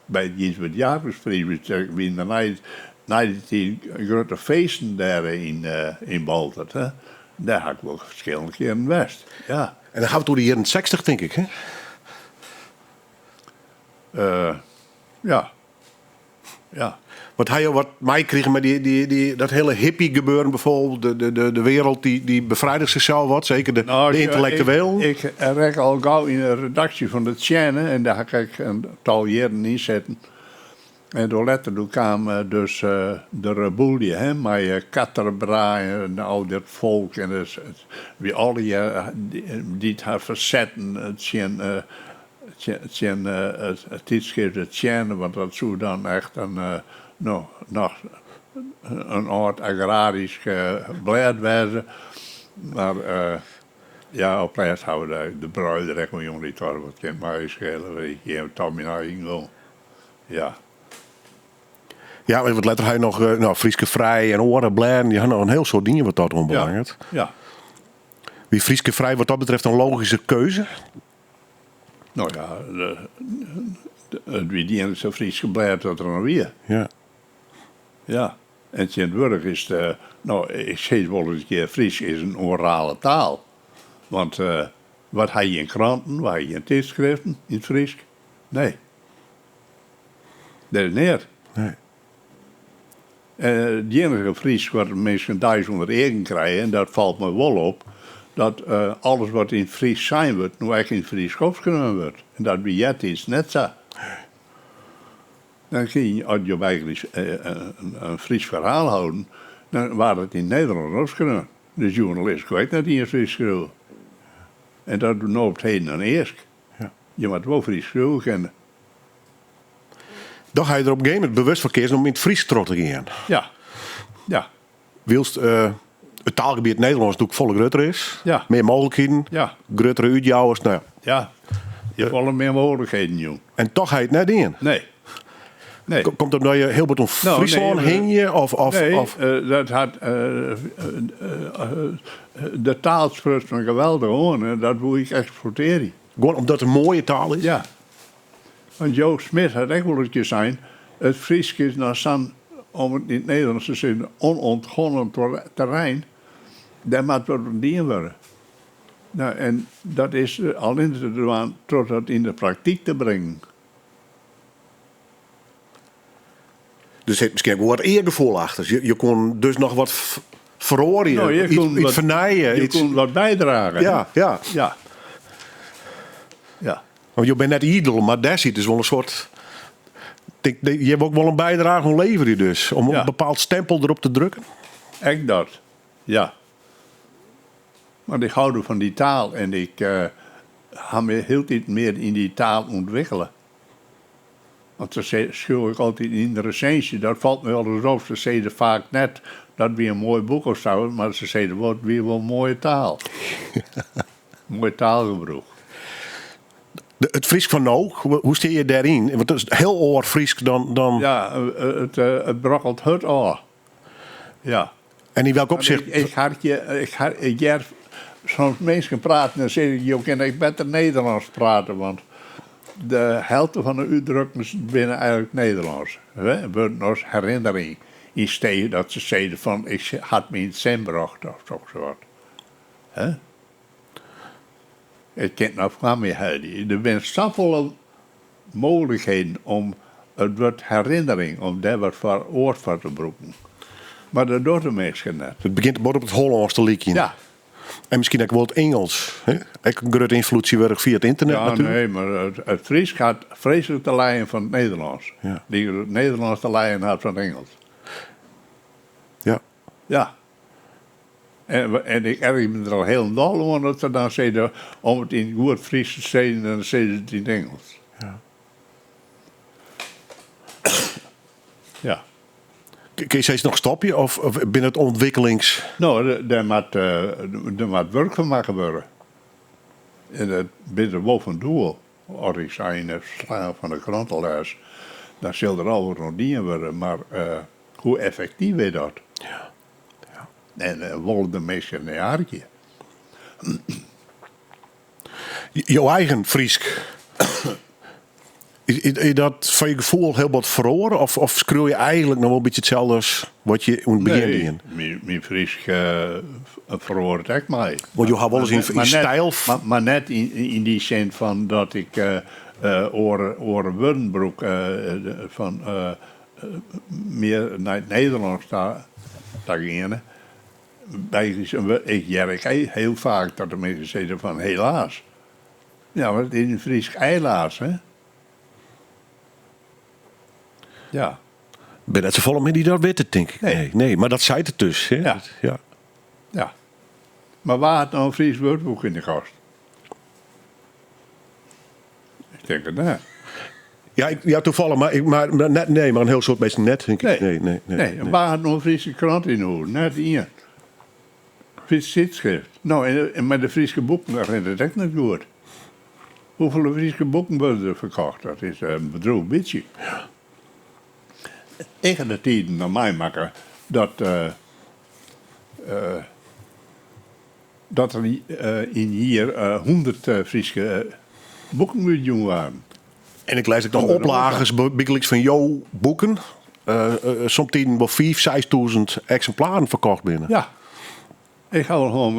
F: bij het Gisbert Japersprijs. We na die grote feesten daar in Baltert. Daar had ik wel verschillende keren geweest. Ja.
E: En dan gaan we door de jaren 60, denk ik, hè?
F: Ja. Ja.
E: Wat hij wat mij kreeg met dat hele hippie gebeuren bijvoorbeeld. De wereld die bevrijdigt zichzelf wat. Zeker de intellectueel.
F: Ik werk al gauw in de redactie van de Tjenne. En daar ga ik een tal jaren in zitten. En door later kwam dus de rebellie, hè, met Katterbra en al dat volk. En dus, wie alle die het haar verzetten, het tijdschrift de Tjenne, want dat zou dan echt nog een oud agrarisch blad wezen. Maar ja, op plaats houden de bruiden, echt een jongen die toch wat kind mij schelen. Ik heb Tommy naar Ingo. Ja.
E: Ja, maar wat later hij nog Frieske Vrij en Oren Bladen. Die hadden nog een heel soort dingen wat dat onbelangrijk.
F: Ja.
E: Wie Frieske Vrij wat dat betreft een logische keuze?
F: Nou ja, wie die enige Frieske Blad dat er nog weer.
E: Ja.
F: Ja. En Tjentwurg is ik zeg wel eens een keer, Fries is een orale taal. Want wat hij in kranten, wat hij in tijdschriften, in het Fries? Nee. Dat is niet.
E: Nee.
F: Die enige Fries wat mensen 1000 eigen krijgen, en dat valt me wel op, dat alles wat in Fries zijn wordt, nu eigenlijk in Fries opgenomen wordt. En dat bij jet is net zo. Dan kun je, als je eigenlijk een Fries verhaal houden, dan wordt het in Nederland opgenomen. De journalist weet dat hij in Fries schreeuwen. En dat doet nou op het heden en eerst.
E: Ja.
F: Je moet wel Fries schreeuwen kennen.
E: Dan ga je er op een gegeven moment bewust voor kiezen om in het Fries terug te gaan.
F: Ja. Ja.
E: Wilst het taalgebied Nederlands natuurlijk volle groter is.
F: Ja.
E: Meer mogelijkheden.
F: Ja.
E: Grotere uitjouwers. Nou ja.
F: Ja. Je hebt alle meer mogelijkheden, jong.
E: En toch ga je het net in.
F: Nee. Nee.
E: Komt het nou je heel wat om Friesland heen je?
F: Dat had de taal spreekt me geweldig aan. En dat wil ik exporteren.
E: Gewoon omdat het een mooie taal is?
F: Ja. Want Jo Smit had echt wel een keer zijn. Het Fries is naar San, om het in het Nederlands te zeggen, onontgonnen terrein. Daar moet wat dienen worden. Nou, en dat is al in te doen tot dat in de praktijk te brengen.
E: Dus het misschien ook wat eergevoel achter. Je kon dus nog wat verhoren,
F: Nou,
E: iets vernijen.
F: Je kon wat bijdragen.
E: Ja, ja.
F: Ja. Ja.
E: Want je bent net iedel, maar daar zit dus wel een soort... Je hebt ook wel een bijdrage om leveren dus. Om een bepaald stempel erop te drukken.
F: Echt dat. Ja. Maar ik hou van die taal en ik ga me heel tijd meer in die taal ontwikkelen. Want ze schreeuw ik altijd in de recensie, dat valt me wel eens op. Ze zeiden vaak net dat weer een mooi boek of zo, maar ze zeiden wat weer wel mooie taal. Mooi taalgebruik.
E: Het Fries van nou, hoe sta je daarin? Want dat is heel oor Fries dan...
F: Ja, het brokkelt het oor. Ja.
E: En in welk opzicht?
F: Ik heb soms mensen praten en zeggen je kan ik beter Nederlands praten, want de helft van de uitdrukkingen binnen eigenlijk Nederlands. Wordt als herinnering. In steeds dat ze zeiden van ik had me in het zin gebracht of zo wat. Het kan nog van meer houden. Er zijn zoveel mogelijkheden om het woord herinnering, om daar wat voor oor voor te broeken. Maar dat doet de mensen net.
E: Het begint op het Hollands te lieken.
F: Ja.
E: En misschien ook wel het Engels. Ik een grote invloedje werk via het internet
F: Ja,
E: natuurlijk.
F: nee, maar het Fries gaat vreselijk te leiden van het Nederlands.
E: Ja.
F: Die het Nederlands te leiden had van het Engels.
E: Ja.
F: Ja. En ik erg me er al heel dol aan dat ze dan zeiden, om het in goed Fries te zeggen, dan zeiden ze het in het Engels.
E: Ja.
F: Ja.
E: Kun je steeds nog stopje of binnen het ontwikkelings...
F: Nou, daar moet werk van maken worden. En dat binnen wel van doel. Als ik zei in het slaan van de krantenlijst, dan zal er al nog dienen worden. Maar hoe effectief is dat?
E: Ja. Ja.
F: En willen de mensen een jaartje.
E: Jouw eigen Friesk. Is dat van je gevoel heel wat verloren? Of schreeuw je eigenlijk nog wel een beetje hetzelfde als wat je in het begin deed?
F: Nee, mijn Fries verhoor het echt mij.
E: Want je had wel eens in stijl...
F: Maar net in die zin van dat ik oren Wurdenbroek van meer naar het Nederlands daar gaan. Ik jerk heel vaak dat de mensen zeggen van helaas. Ja, maar het is een Fries helaas, hè? Ja.
E: Ik ben net zo vol met die dat weten, denk ik.
F: Nee.
E: Nee, maar dat zei het dus. Hè?
F: Ja.
E: Ja.
F: Ja. Maar waar had nou een Fries woordboek in de kast? Ik denk het net.
E: Ja, toevallig, maar net, nee, maar een heel soort mensen net, denk ik. Nee.
F: Nee, waar had nou een Friese krant in hoor? Net hier. Fries zitschrift. Nou, en met de Friese boeken, dat is het echt niet goed. Hoeveel Friese boeken worden er verkocht? Dat is een bedroefd beetje. Ik had de tijden naar mij maken dat er in hier 100 Friese boeken waren.
E: En ik lees ook nog oplagers, bijgelijks van jouw boeken. Soms wel 5.000, 6.000 exemplaren verkocht binnen.
F: Ja. Ik had gewoon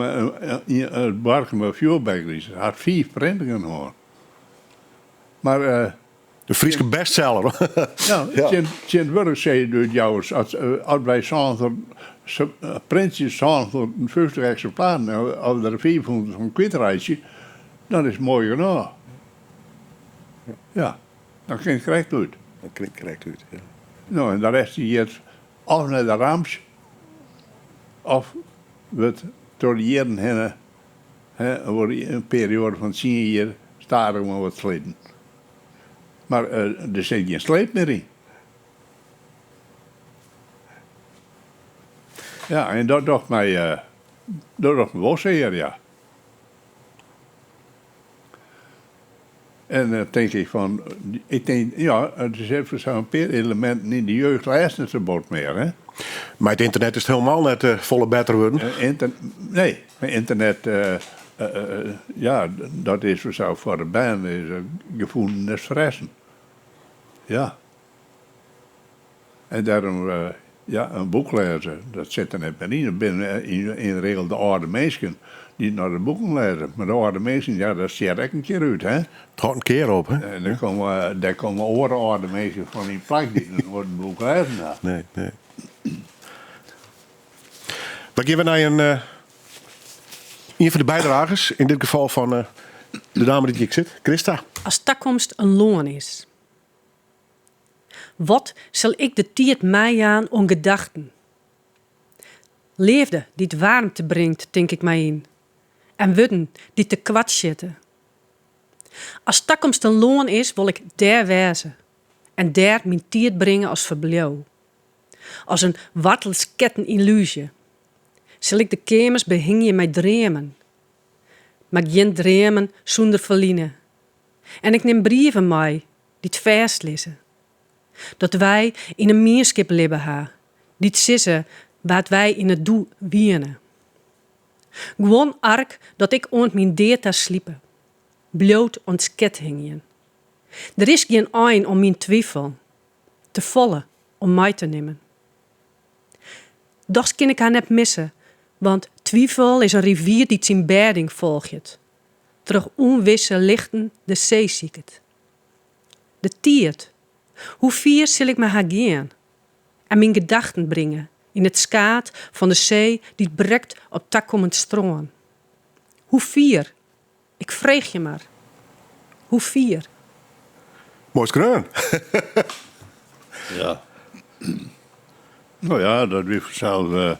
F: het Barken met Fjordberg gelezen. Hij had 4 printingen hoor. Maar
E: De Friese bestseller.
F: ja, Sint Wurk zei door jou als wij samen printjes samen voor 50 exemplaren, als er 400 van kwijtreisje, dan is het mooi genoeg. Ja, dan klinkt het correct uit.
E: Dat klinkt correct uit, ja.
F: Nou, en de rest hier of naar de Rams, of wordt door de jaren heen, wordt een periode van 10 jaar stadig maar wat slitten. Maar er zit geen sleep meer in. Ja, en dat dacht mij wel zeer, ja. En dan denk ik van, ja, er zitten zo'n paar elementen in de jeugd leest het bord meer, hè.
E: Maar het internet is helemaal net volle beter worden.
F: Nee, maar internet, ja, dat is zo voor de band, is gevoelens fressen. Ja. En daarom, ja, een boek lezen, dat zit er net bij in. Er zijn in de regel de oude mensen die naar de boeken lezen. Maar de oude mensen, ja, dat ziet er een keer uit, hè.
E: Het gaat een keer op, hè?
F: En daar komen oude mensen van die plak die dan wordt een boek lezen. Ja.
E: Nee. We gaan naar een van de bijdragers. In dit geval van de dame die ik zit, Christa.
I: Als toekomst een loon is. Wat zal ik de tijd mij aan om gedachten? Leefde die het warmte brengt, denk ik mij in. En wudden die te kwad zitten. Als toekomst een loon is, wil ik daar wezen. En daar mijn tijd brengen als verblijf. Als een wartelsketten illusie. Zal ik de kamers behingen met dromen. Maar geen dromen zonder verliezen. En ik neem brieven mee die het vastlezen. Dat wij in een meerskip leven ha, die het sissen wat wij in het doel wienen. Gewoon ark dat ik ont mijn deerta sliepen, bloot ons ket hingen. Er is geen ein om mijn twijfel, te volle om mij te nemen. Doch kan ik haar net missen, want twijfel is een rivier die zijn bedding volgt. Terug onwisse lichten de zee zieket. De tiert. Hoe vier zal ik me haar gaan en mijn gedachten brengen in het skaat van de zee die brekt op takkomend stroom? Hoe vier? Ik vreeg je maar. Hoe vier?
E: Mooi skreun.
F: Ja. Nou ja, dat is zelfs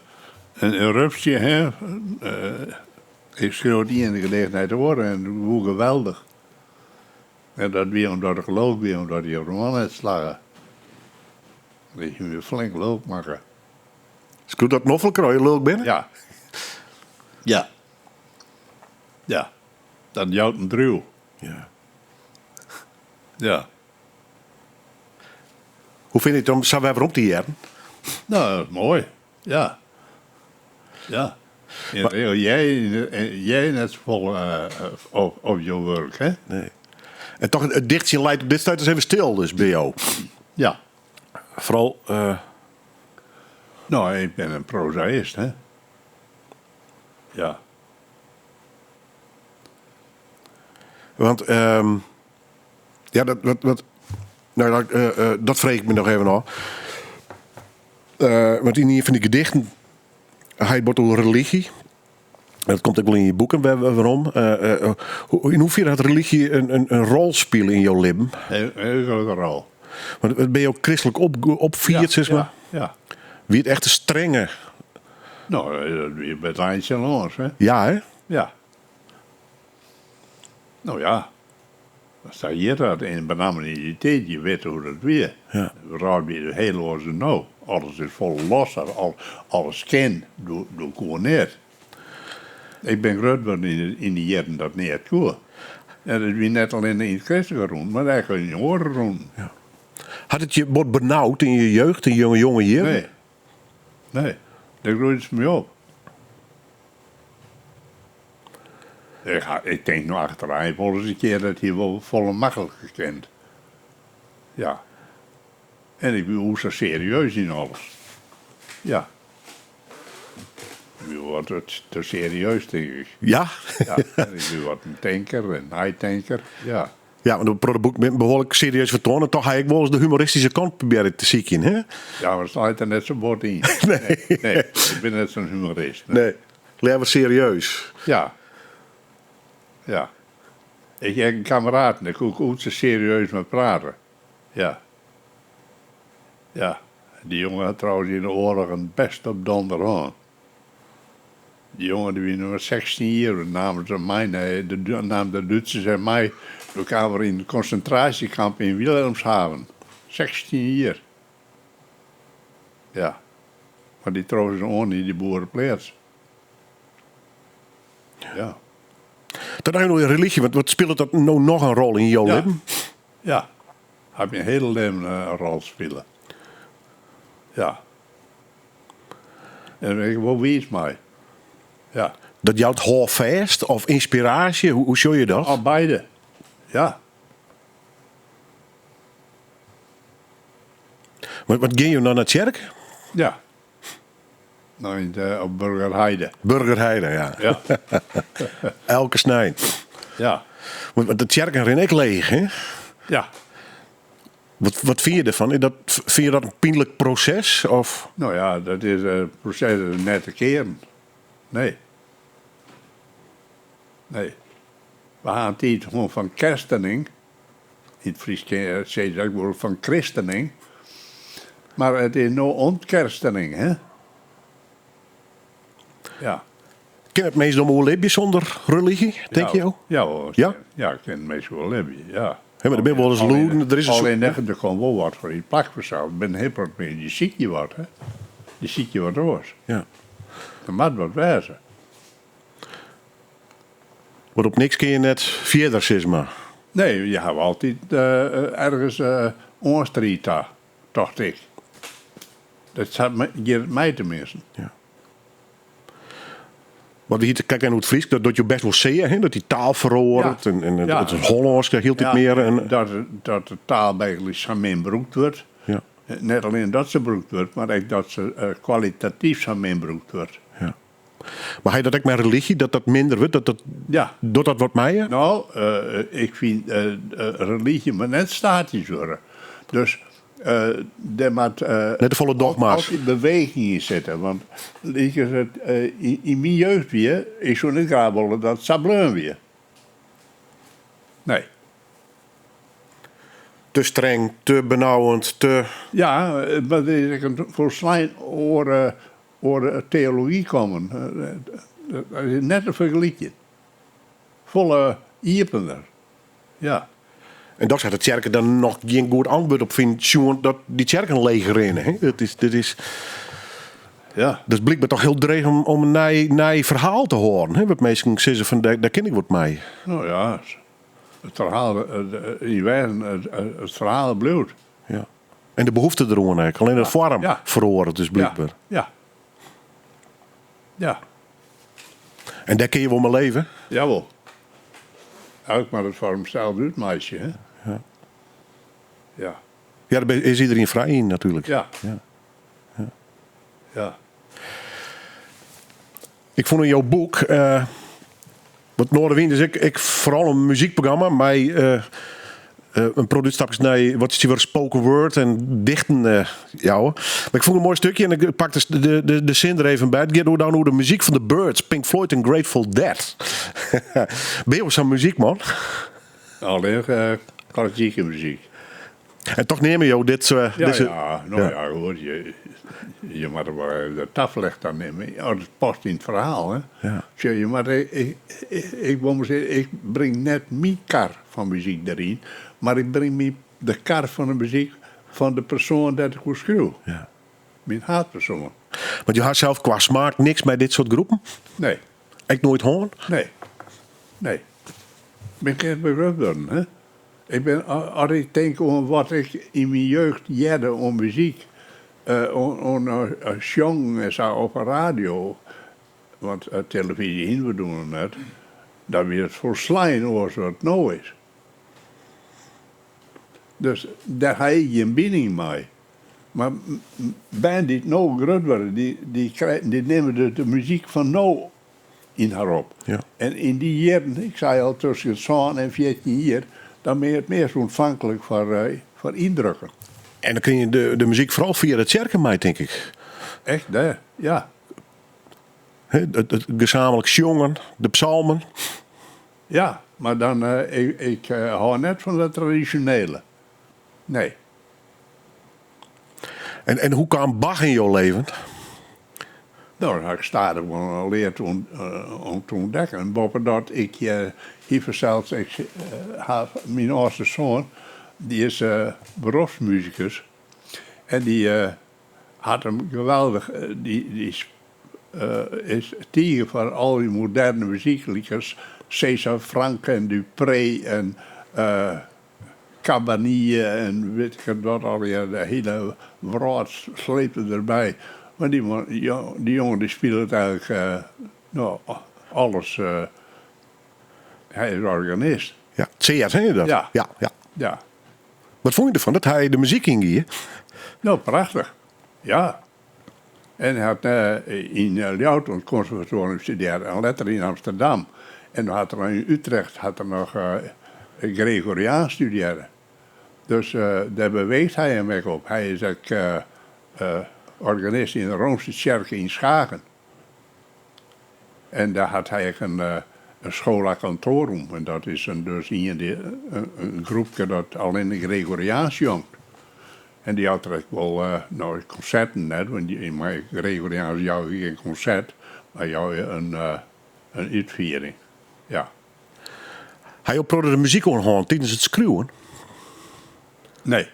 F: een eruptie, hè. Ik schreeuw die in de gelegenheid te worden en hoe geweldig. En dat weer omdat ik geloof weer, omdat je op de man uitslagen. Dat je weer flink loop maken.
E: Scoot dat noffelkrooi leuk binnen?
F: Ja. Ja. Ja. Dat jouwt een druw.
E: Ja.
F: Ja.
E: Hoe vind je het dan? Zou we even op die jaren?
F: Nou, mooi. Ja. Ja. En jij net vol op je werk, hè?
E: Nee. En toch, het dichtje leidt op dit stuit is even stil, dus bij jou.
F: Ja.
E: Vooral,
F: Nou, ik ben een prozaïst, hè? Ja.
E: want, ja, dat vreeg ik me nog even af. Want in een van die gedichten, hij wordt over religie. Dat komt ook wel in je boeken, waarom. In hoeverre had religie een rol spelen in jouw leven?
F: Heel grote rol.
E: Want ben je ook christelijk opvierd, zeg maar?
F: Ja.
E: Wie het echt een strenge...
F: Nou, je bent eindje los, hè?
E: Ja, hè?
F: Ja. Nou ja. Dan sta je dat in banaliteit, je weet hoe dat weer.
E: Ja.
F: Raad weer heel los en nou. Alles is vol los, alles ken, doe gewoon niet. Ik ben groot geworden in die jaren dat niet kon. En dat is weer net alleen in het christelijke rond, maar daar kun je niet horen rond.
E: Ja. Had het je wordt benauwd in je jeugd, in jonge jaren?
F: Nee, daar groeit het me op. Ik denk nog achteraan, wel eens een keer dat hij wel volle makkelijk gekend. Ja. En ik ben hoe zo serieus in alles. Ja. Ik word het te serieus, denk ik.
E: Ja?
F: Ja. En ik ben wat een tanker, een high-tanker. Ja.
E: Ja, want op het boek behoorlijk serieus vertonen. Toch ga ik wel eens de humoristische kant proberen te zieken, hè?
F: Ja, maar staat er net zo bord in.
E: Nee.
F: Nee, ik ben net zo'n humorist.
E: Nee, leer serieus.
F: Ja. Ja. Ik heb een kameraad en ik kon ook zo serieus met praten. Ja. Ja. Die jongen had trouwens in de oorlog een best op donderhand. Die jongen die was 16 jaar, namen ze mij, namen de Duitsers en mij. We kwamen in het concentratiekamp in Wilhelmshaven. 16 jaar. Ja. Maar die trouwens ook niet, die boerenpleers. Ja.
E: Dan heb je nog een religie, want wat speelt dat nou nog een rol in jouw leven?
F: Ja. Heb je een hele leven een rol spelen. Ja. En dan denk ik, wat wees mij? Ja.
E: Dat jou het houvast of inspiratie, hoe show je dat?
F: Al beide. Ja.
E: Wat ging je dan naar de kerk?
F: Ja. Nou, op Burgerheide.
E: Burgerheide, ja.
F: Ja.
E: Elke snij.
F: Ja.
E: Want de kerk erin ik leeg, hè?
F: Ja.
E: Wat vind je ervan? Vind je dat een pijnlijk proces? Of?
F: Nou ja, dat is een proces net te keren. Nee. Nee. We gaan het gewoon van kerstening. In het Fries zeg je dat woord van christening. Maar het is nou ontkerstening, hè? Ja.
E: Ken het meest om leven zonder religie, denk je ook?
F: Ja, hoor.
E: Ja?
F: Ja, ik ken het meest wel leven, ja.
E: Ja, maar er ben wel eens loeden, er is een
F: Alleen
E: soort...
F: dat er gewoon wel wat voor je plak verzeld. Ik ben heel mee, je ziet je wat, hè. Je ziet je wat roos.
E: Ja.
F: Dat moet wat wezen.
E: Want op niks kun je net verder, zeg maar.
F: Nee, je hebt altijd ergens onstrijd, dacht ik. Dat zat mij tenminste.
E: Ja. Wat we hier te kijken hoe het Fries, dat je best wel zeer, hè? Dat die taal verhoort.
F: Ja.
E: En
F: Ja.
E: het Hollands hield dit meer. En,
F: Dat de taal eigenlijk samen broekt wordt.
E: ja.
F: Net alleen dat ze broekt wordt, maar ook dat ze kwalitatief samen broekt wordt.
E: Ja. Maar hij dat ik met religie, dat minder wordt,
F: Ja.
E: doet dat wat mij?
F: Nou, ik vind religie maar net statisch worden. Dus er moet
E: Net de volle dogma's.
F: altijd beweging in zitten. Want in mijn jeugd weer, ik zou niet graag willen dat het sableun weer. Nee.
E: Te streng, te benauwend, te...
F: Ja, maar er is een volslijn oor theologie komen. Dat is net een vergelijking. Volle iepender. Ja.
E: En daar zet de kerken dan nog geen goed antwoord op vindt, Sjoerd, dat die kerken leeg rennen. Hè? Dat is
F: Ja.
E: dus blijkbaar toch heel dreig om een naai verhaal te horen. Hè? Wat mensen zeggen van, daar ken ik wat mee.
F: Nou ja, het verhaal, het verhaal bloed.
E: Ja. En de behoefte erom eigenlijk. Alleen het vorm
F: Ja.
E: verhoren dus blijkbaar.
F: Ja. Ja.
E: En daar kun je wel mee leven.
F: Jawel. Ook maar het voor hemzelf doet, meisje. Hè?
E: Ja.
F: Ja.
E: Ja, daar is iedereen vrij in natuurlijk.
F: Ja.
E: Ja.
F: Ja.
E: Ik vond in jouw boek, wat Noorderwind is, ik vooral een muziekprogramma, maar een productstapjes naar wat is die weer spoken word en dichten. Ja hoor. Maar ik vond een mooi stukje en ik pak de zin er even bij. Het gaat dan hoe de muziek van de Birds, Pink Floyd en Grateful Dead. Ben je op zo'n muziek, man?
F: Alleen klassieke muziek.
E: En toch neem je dit...
F: Ja, hoor. Je moet er wel de tafleg dan nemen. Ja, dat past in het verhaal, hè.
E: Ja.
F: Zeg je, maar ik wil maar zeggen, ik breng net mijn kar van muziek erin, maar ik breng de kar van de muziek van de persoon dat ik moet schreeuwen.
E: Ja.
F: Mijn haatpersoon.
E: Want je had zelf qua smaak niks bij dit soort groepen?
F: Nee.
E: Ik nooit hoorn?
F: Nee. Ik ben geen begrip worden, hè. Als ik denk aan wat ik in mijn jeugd jette om muziek, aan zong en zo op een radio, want televisie in we doen het net, dan weer het voor slijn zoals het nou is. Dus daar heb je geen binding mee. Maar bij die nou groot worden, die nemen de muziek van nou in haar op.
E: Ja.
F: En in die jaren, ik zei al tussen 7 en 14 jaar, dan ben je het meest ontvankelijk voor indrukken.
E: En dan kun je de muziek vooral via de kerken mee, denk ik.
F: Echt, daar, ja.
E: Het gezamenlijk zongen, de psalmen.
F: Ja, maar dan, ik hou net van de traditionele. Nee.
E: En hoe kwam Bach in jouw leven?
F: Nou, dan heb ik stadig wel geleerd om te ontdekken. En boven dat ik hier zelfs, mijn oudste zoon, die is beroepsmuzikus. En die had hem geweldig, die is tegen van al die moderne muziekliedjes. César Franck en Dupré en Cabanille en weet ik wat alweer, de hele wraad sleepte erbij. Maar die jongen die speelt eigenlijk alles. Hij is organist.
E: Ja, CS, hè je dat?
F: Ja.
E: Ja. Wat vond je ervan dat hij de muziek inging?
F: Nou, prachtig. Ja. En hij had in Ljouwt het conservatorium gestudeerd en later in Amsterdam. En dan had er in Utrecht nog Gregoriaan studeren. Dus daar beweegt hij hem weg op. Hij is ook organist in de Roomse kerk in Schagen. En daar had hij een schola cantorum. En dat is een groepje dat alleen de Gregoriaans jongt. En die had er wel concerten net, want in mijn Gregoriaans jou je geen concert, maar jou een uitviering. Ja.
E: Hij opende de muziek onhoorn tijdens het schreeuwen?
F: Nee.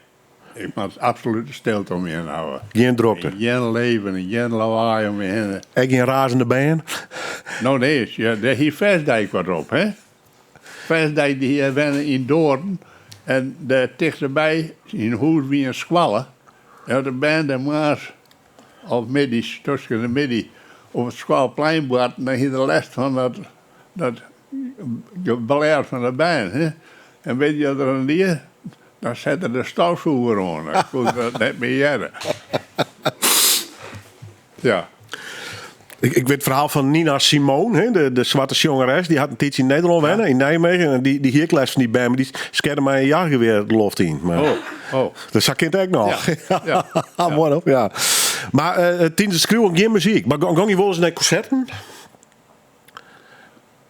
F: Ik moet absoluut de stilte om je heen houden.
E: Geen drokte?
F: Geen leven en geen lawaai om je heen.
E: En geen razende band?
F: Nou nee, ja, daar hier Versdijk wat op, hè. Versdijk die hier wennen in Doorn. En daar dichterbij, in Hoes wie een squallen. En de band en Maas, of middies, tussen de midden, op het Squalplein bracht. En dan had de les van dat beleid van de band, hè. En weet je wat er een lier? Dan zette de stofzoeker aan. Ik kon dat net meer jaren. Ja.
E: Ik weet het verhaal van Nina Simone, hè, de zwarte jongeres. Die had een tijdje in Nederland wennen, in Nijmegen. En die heerkles van die band, maar die scared mij een jaargeweer de loft in. Maar, dat zag ik nog.
F: Ja.
E: Mooi op, ja. Maar tijdens het schreeuwen geen muziek. Maar gang je wel eens naar concerten?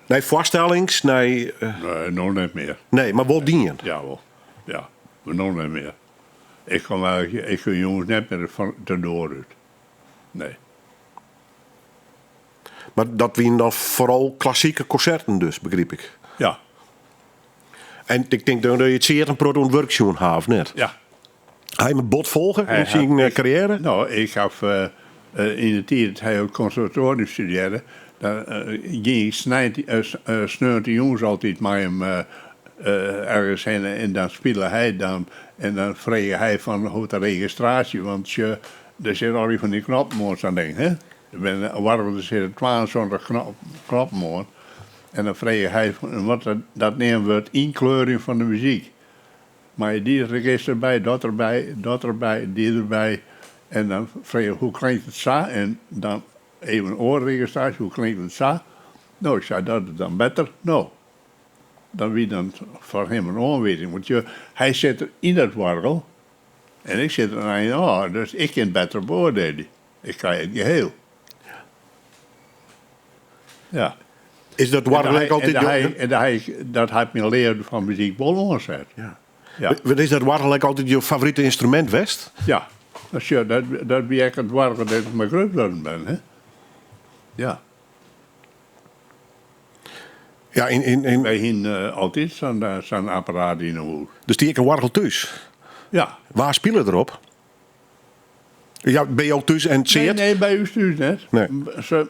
E: Nee, voorstellings? Nee,
F: Nee, nog niet meer.
E: nee, maar wel dingen.
F: Ja, wel. Ja, maar nog niet meer. Ik ga jongens net meer te door uit. Nee.
E: Maar dat waren dan vooral klassieke concerten dus, begreep ik.
F: Ja.
E: En ik denk dat je het zeer een product workshop had, net.
F: Ja.
E: Hij je met bot volgen in zijn carrière?
F: Nou, ik heb in de tijd dat hij op het conservatorium studeerde, dan ging ik 19 jongens altijd met hem ergens heen en dan speelde hij dan. En dan vreeg hij van hoe de registratie, want er zit al die van die knoppenmoors aan denk, hè? Waarom er zitten 22 knoppenmoors. En dan vreeg hij van, wat dat nemen we het inkleuring van de muziek. Maar die register bij, dat erbij, die erbij. En dan vreeg je, hoe klinkt het zo? En dan even een oorregistratie, hoe klinkt het zo? Nou, ik zei, dat is dan beter. Nou. dan wie dan voor hem een aanwijzing. Want hij zit er in dat wargel en ik zit er aan je oor, dus ik kan het beter beoordelen. Ik krijg het geheel. Ja.
E: Is dat wargel altijd...
F: Dat heeft me geleerd van muziek Bolonzet.
E: Ja.
F: Ja.
E: Is dat wargel altijd je favoriete instrument, West?
F: Ja. Dat ben ik het wargel dat ik mijn groep ben. Hè? Ja.
E: Ja,
F: Wij hebben altijd zo'n apparaat in de hoek.
E: dus die ik een wargel thuis.
F: Ja.
E: Waar spelen erop? Ja, ben je ook thuis en zeert?
F: Nee, bij u thuis net.
E: Nee.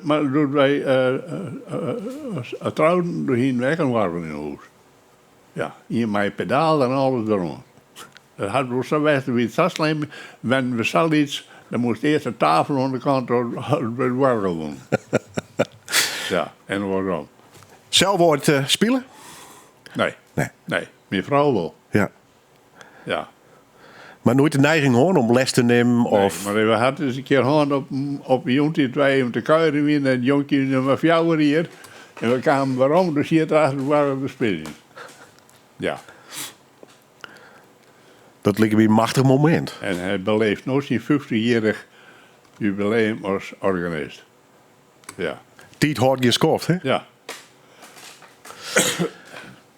F: Maar doen wij trouwen doorheen weg en warmen in het huis. Ja, hier mijn pedaal en alles erom. Dat had we zo weten wie het was. Wenn we zoiets, dan moest eerst de tafel aan de kant bij het warmen doen. Ja, en waarom?
E: Zelf ooit spelen?
F: Nee.
E: Nee.
F: Nee, mijn vrouw wel.
E: Ja.
F: Ja.
E: Maar nooit de neiging hoor om les te nemen? Of...
F: Nee, maar we hadden eens een keer hand op een jonkje twee om te kuieren in en het jonkje nummer 4 hier. En we kwamen waarom, dus hier achter waren we spelen. Ja.
E: Dat lijkt me een machtig moment.
F: En hij beleeft nooit zijn 50-jarig jubileum als organist. Ja.
E: Tiet hard gescoord, hè?
F: Ja.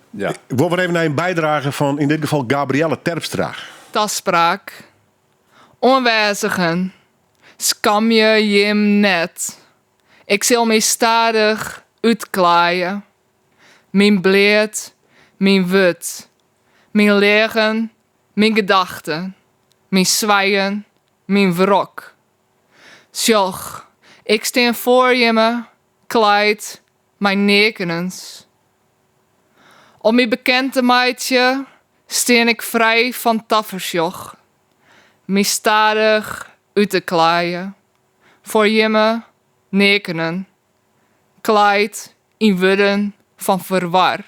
F: Ja.
E: Ik wil weer even naar een bijdrage van, in dit geval, Gabrielle Terpstra.
J: Taspraak. Onwijzigen. Skam je jim net. Ik zal mij stadig uitklaaien. Mijn bleed, mijn wut. Mijn legen, mijn gedachten. Mijn zwijgen, mijn wrok. Sjoch, ik steen voor je me, kleid, mijn nekenens. Om mijn bekende meidje steen ik vrij van taffersjoch. Mij stadig uit te klaaien. Voor jimme nekenen. Kleid in wudden van verwar.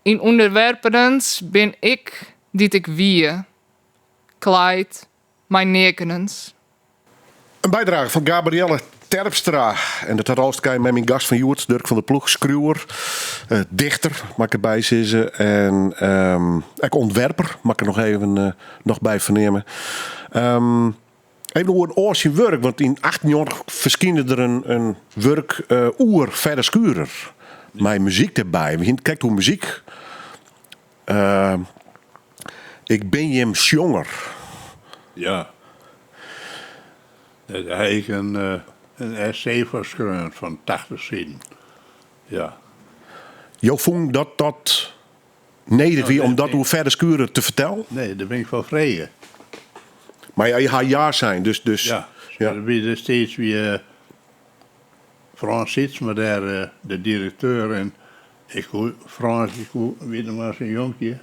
J: In onderwerpenens ben ik die ik wie. Kleid mijn nekenens.
E: Een bijdrage van Gabrielle Terpstra. En dat had alles met mijn gast van Joert, Dirk van der Ploeg, schreeuwer, dichter, mag ik erbij zitten. En ook ontwerper, mag ik er nog even nog bij vernemen. Even over een oortje werk, want in 18 jaar verschijnde er een werk oer verder skurer. Mijn muziek erbij. Kijk hoe muziek. Ik ben je jonger.
F: Ja. Dat heb ik een essay verschreven van 80 zinnen. Ja.
E: Jo vond dat neder wie om dat hoe verder skuren te vertellen?
F: Nee, daar ben ik van vregen.
E: Maar ja, je gaat jaar zijn, dus...
F: Ja.
E: Ja.
F: Dan ben je steeds weer Frans Sietsma daar, de directeur. En Frans, weet je maar, zo'n jonkje.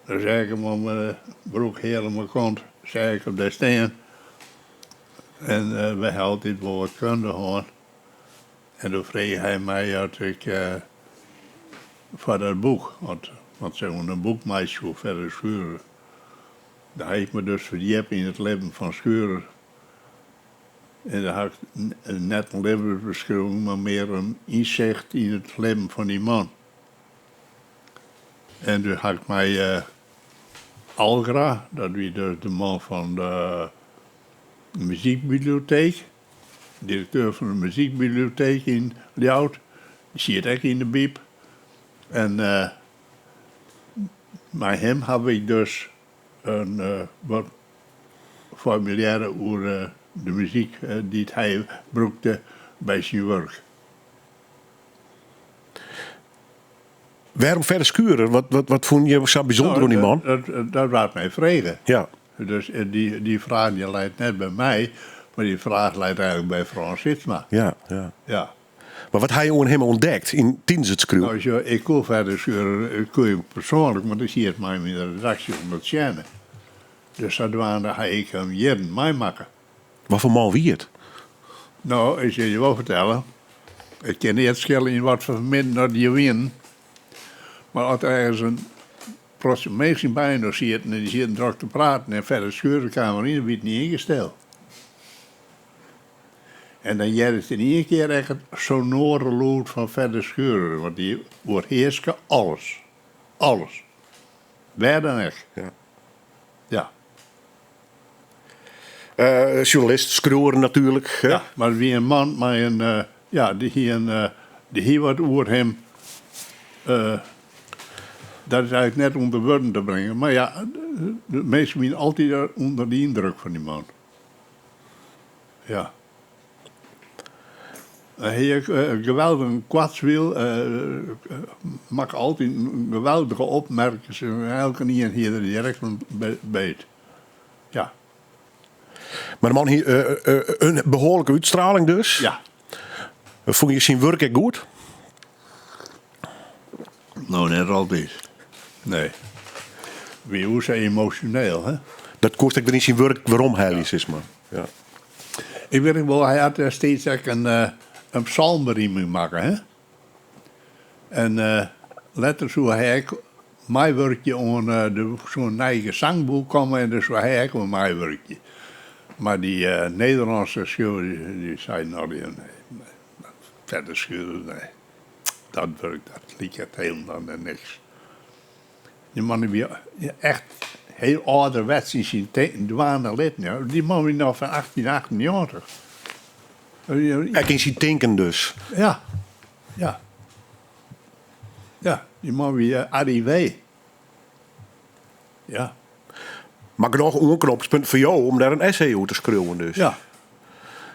F: Dan zei ik hem om mijn broek helemaal kont, zei ik op de steen. En we hadden dit wel wat kunnen gaan. En toen vroeg hij mij dat ik voor dat boek, want ze hebben een boekmeisje voor verder schuren. Daar heb ik me dus verdiept in het leven van Schurer. En daar had ik net een leven beschreven, maar meer een inzicht in het leven van die man. En toen had ik mij Algra, dat was dus de man van de muziekbibliotheek, directeur van de muziekbibliotheek in Ljout, die zit ook in de biep. En met hem heb ik dus een wat formulaire over de muziek die hij gebruikte bij zijn werk.
E: Waarom verder skuren? Wat vond je zo bijzonder aan die man?
F: Dat was mijn vragen.
E: Ja.
F: Dus die vraag die leidt net bij mij, maar die vraag leidt eigenlijk bij Frans Sietsma.
E: Ja. Maar wat hij aan hem ontdekt tijdens het schreeuwen?
F: Nou, ik kon verder schuren, ik kon je persoonlijk, maar dat zie je mij in de redactie om dat schijnen. Dus dat ga ik hem jaren meemaken.
E: Wat voor man wie het?
F: Nou, ik zal je wel vertellen. Ik ken niet het schillen in wat voor minder dat je wint. Maar als er ergens een processie bij nog zit en die zit druk te praten en verder schuren de kamer in, dan wordt niet ingesteld. En dan jij het in één keer echt het sonore lood van verder scheuren. Want die wordt heerske alles. Alles. Waar dan echt.
E: Ja.
F: Ja.
E: Journalist, schreeuwen natuurlijk. Hè?
F: Ja, maar wie een man met een... die hier wat over hem... dat is eigenlijk net onder woorden te brengen. Maar ja, de mensen zijn altijd onder de indruk van die man. Ja. Hij heeft een geweldige kwadswil. Maakt altijd een geweldige opmerkingen. Elke niet hier direct van beet. Ja.
E: Maar de man hier, een behoorlijke uitstraling dus.
F: Ja.
E: Vond je zijn werk echt goed?
F: Nou, net altijd. Nee. Wie hoe zijn emotioneel, hè?
E: Dat kost ik er niet zijn werk waarom hij is, man. Ja.
F: Ik weet niet wel, hij had steeds een psalmriem maken, hè? En letter zo hij mijn werkje aan zo'n eigen zangboek komen en dus hij ook mijn werkje. Maar die Nederlandse school, die zei nou, nee, verder school, nee. Dat werkt, dat liep het helemaal niks. Die man die echt heel ouderwets in zijn douane lid. Ja. Die man is nog van 1888.
E: Hij kan zien denken dus.
F: Ja. Ja. Ja, die man wie arrivé. Ja.
E: Maar nog een onknopingspunt voor jou om daar een essay over te schreeuwen dus.
F: Ja.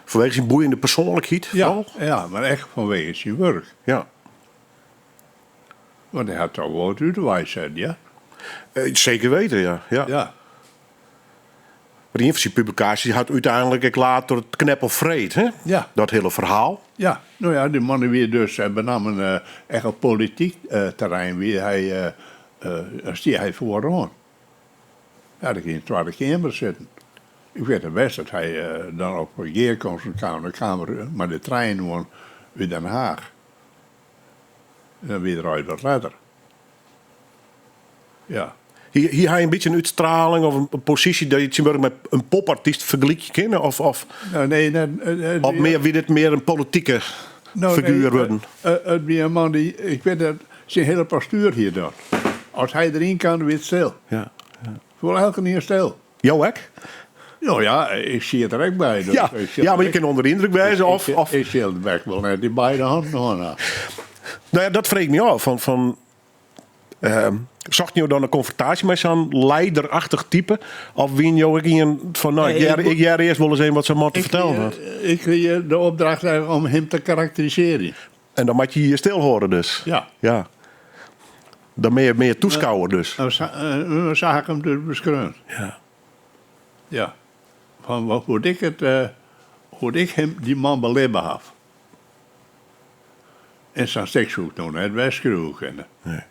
E: Vanwege zijn boeiende persoonlijkheid.
F: Ja,
E: vooral?
F: ja, maar echt vanwege zijn werk.
E: Ja.
F: Want hij had toch wel wat uitwijsheid, ja?
E: Zeker weten, ja. Ja.
F: Ja.
E: Maar die een van zijn publicaties had uiteindelijk ik later het kneppelvreed, hè?
F: Ja.
E: Dat hele verhaal.
F: Ja, nou ja, die mannen weer dus benam een echt een politiek terrein wie hij stie hij vooraan. Ja, dan ging in de Tweede Kamer zitten. Ik weet het best dat hij dan op een geerkomst kwam de Kamer, maar de trein woon uit Den Haag. En dan weer eruit wat later. Ja.
E: Hier had je een beetje een uitstraling of een positie dat je het zien met een popartiest vergelijk kennen? Of
F: Nou, nee,
E: of meer wie dit meer een politieke figuur worden?
F: Het wie een man die, ik weet dat zijn hele postuur hier doet. Als hij erin kan, weer stil.
E: Ja.
F: Voor elke keer stil.
E: Jou ook?
F: Nou ja, ik zie het er ook bij. Dus
E: Ja, maar je kan onder de indruk wijzen of...
F: Ik zie het weg wel net in beide handen. Nou.
E: Nou ja, dat vreet me af. Zocht je dan een confrontatie met zo'n leiderachtig type? Of wien je ook in van, nou, ik jij eerst wel eens een wat ze moeten vertellen had?
F: Ik kreeg de opdracht eigenlijk om hem te karakteriseren.
E: En dan moet je hier stil horen dus?
F: Ja.
E: Dan meer toeschouwer dus?
F: We zagen hem dus beschreven.
E: Ja.
F: Ja. Van hoe ik hem, die man beleven had. En zijn sekshoek doen, het westschreeuwen kennen.
E: Nee.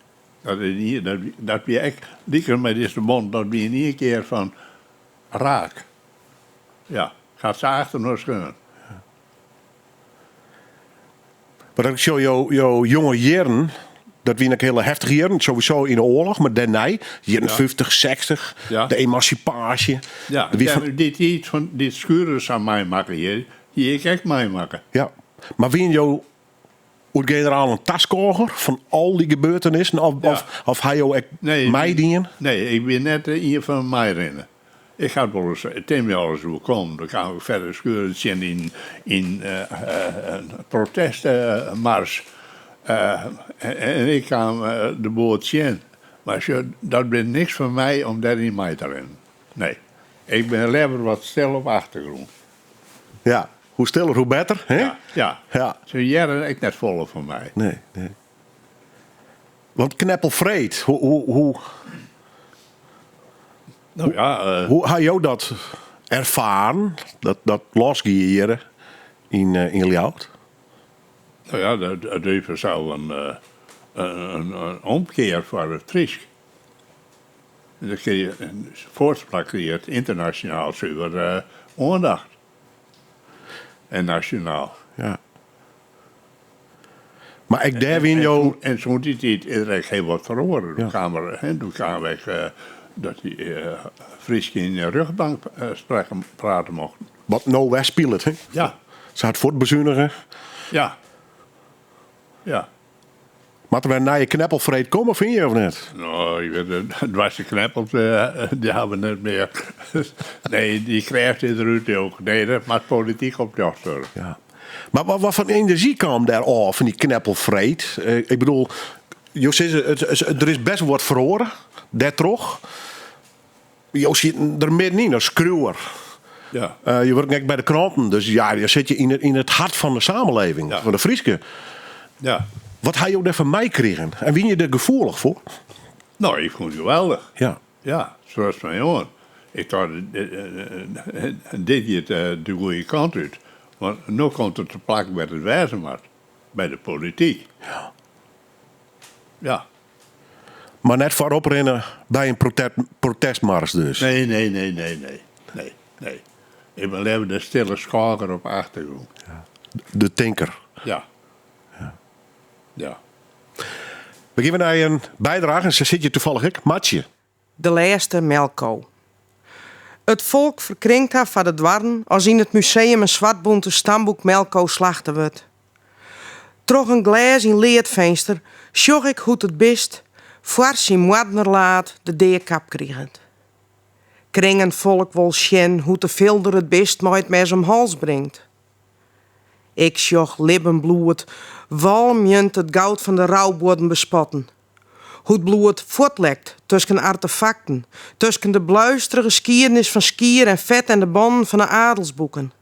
F: Dat wie echt, die met deze mond, dat wie in één keer van raak. Ja, gaat ze achter nog schreeuwen.
E: Maar dat ik zo jouw jonge jaren, dat wie een hele heftige jaren, sowieso in de oorlog, maar daarna, jaren 50, 60, de emancipatie.
F: Ja, dit schuren aan mij maken hier ik echt mij maken.
E: Ja, maar wie in jou uit generaal een taskoger van al die gebeurtenissen, of hij jou mij dienen?
F: Nee, ik ben net hier van mij rennen. Ik ga wel eens, Tim alles hoe komen, dan gaan we verder schuren zien in een protestmars. En ik kwam de boot zien. Maar dat ben niks voor mij om daarin mij te rennen. Nee, ik ben liever wat stil op achtergrond.
E: Ja, hoe stiller, hoe beter, hè?
F: Ja. Zo'n jaren ik net vol voor mij.
E: Nee. Want kneppelvreed, hoe had jou dat ervaren, dat losgieren in Ljout?
F: Nou ja, dat even zou een omkeer voor het Fries. Dan kun je een voorspraak creëert internationaal over aandacht. En nationaal.
E: Ja. Maar ik daar win jou...
F: En zo'n tijd is er heel wat verloren. Toen kwamen we dat die Fries in de rugbank praten mochten.
E: Wat nou wij spelen, hè?
F: Ja.
E: Ze had voortbezuinigen.
F: Ja. Ja.
E: Maar er naar je kneppelvreed komen, vind je of niet?
F: Nou, je weet, het was de kneppels, die hebben we niet meer. Nee, die krijgt dit eruit ook. Nee, dat maakt politiek op de worden.
E: Ja. Maar wat voor energie kwam daar af van die kneppelvreed? Ik bedoel, Jos, er is best wat verhoren. Dat toch? Jos zit er middenin als schreeuwer.
F: Ja.
E: Je werkt net bij de kranten, dus ja, je zit je in het hart van de samenleving, van de Frieske.
F: Ja.
E: Wat hij ook daar van mij kregen? En wie je er gevoelig voor?
F: Nou, ik vond het geweldig.
E: Ja.
F: Ja, zoals mijn jongen. Ik dacht, dit gaat de goede kant uit. Want nu komt het te plakken bij het wijzenmacht. Bij de politiek.
E: Ja.
F: Ja.
E: Maar net voorop rennen bij een protestmars dus.
F: Nee. Ik ben even de stille schaker op achtergrond.
E: Ja. De tinker.
F: Ja. Ja.
E: We geven naar een bijdrage en ze zit je toevallig ik. Matje.
K: De laatste melkko. Het volk verkringt haar van de dwarren als in het museum een zwartbonte stamboek melkko slachten wordt. Troch een glas in leedvenster sjoch ik hoe het best voor zijn moeder laat de deerkap kriegend. Kringen volk wel sjen hoe de vilder het best maar het mes om hals brengt. Ik sjoch libbenbloed, walmjend het goud van de rouwborden bespotten. Hoe het bloed voortlekt tussen artefacten, tussen de bluisterige skiernis van skier en vet en de bonnen van de adelsboeken.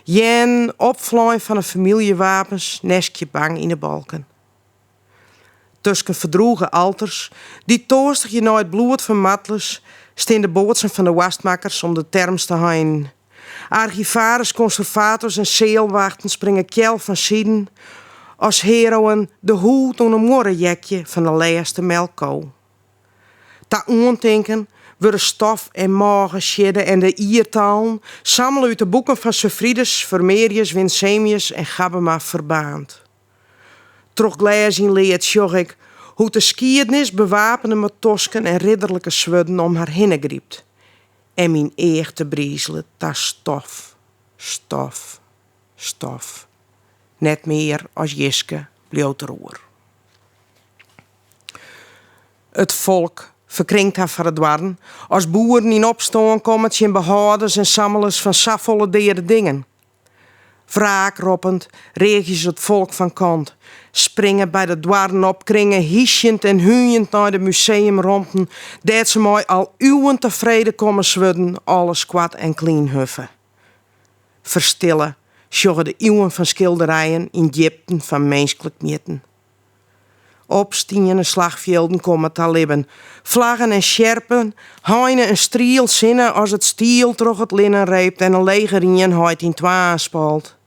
K: Jen opvlooi van de familiewapens, nestje bang in de balken. Tussen verdroegen alters, die toostig je naar het bloed van matles, staan de bootsen van de wastmakkers om de terms te heen. Archivaris, conservators en zeelwachten springen kjel van Sieden als heroen de hoed om een morrenjekje van de laatste melkko. Ta ondenken worden stof en magen schidden en de iertalen samen uit de boeken van Sofrides, Vermerius, Winsemius en Gabema verbaand. Troch glas in leed sjoch ik hoe de skiernis bewapende met tosken en ridderlijke zwudden om haar hinnen griept. En mijn eer te briezelen, ta stof. Net meer als Jiske bloteroer. Het volk verkringt haar van het dwarren, als boeren in opstoon komen in behouders en sammelers van safvolle derde dingen. Wraakroppend reageert het volk van kant, springen bij de dwarren op, kringen hiesjend en huenjend naar de museumrompen, dat ze mij al uwen tevreden komen zwudden, alles kwad en clean huffen. Verstillen sjoggen de eeuwen van schilderijen in diepten van menselijk mitten. Opstiende slagvelden komen te libben, vlaggen en sjerpen, heinen en striel zinnen als het stiel troch het linnen reept en een legerien huid in twaa spalt.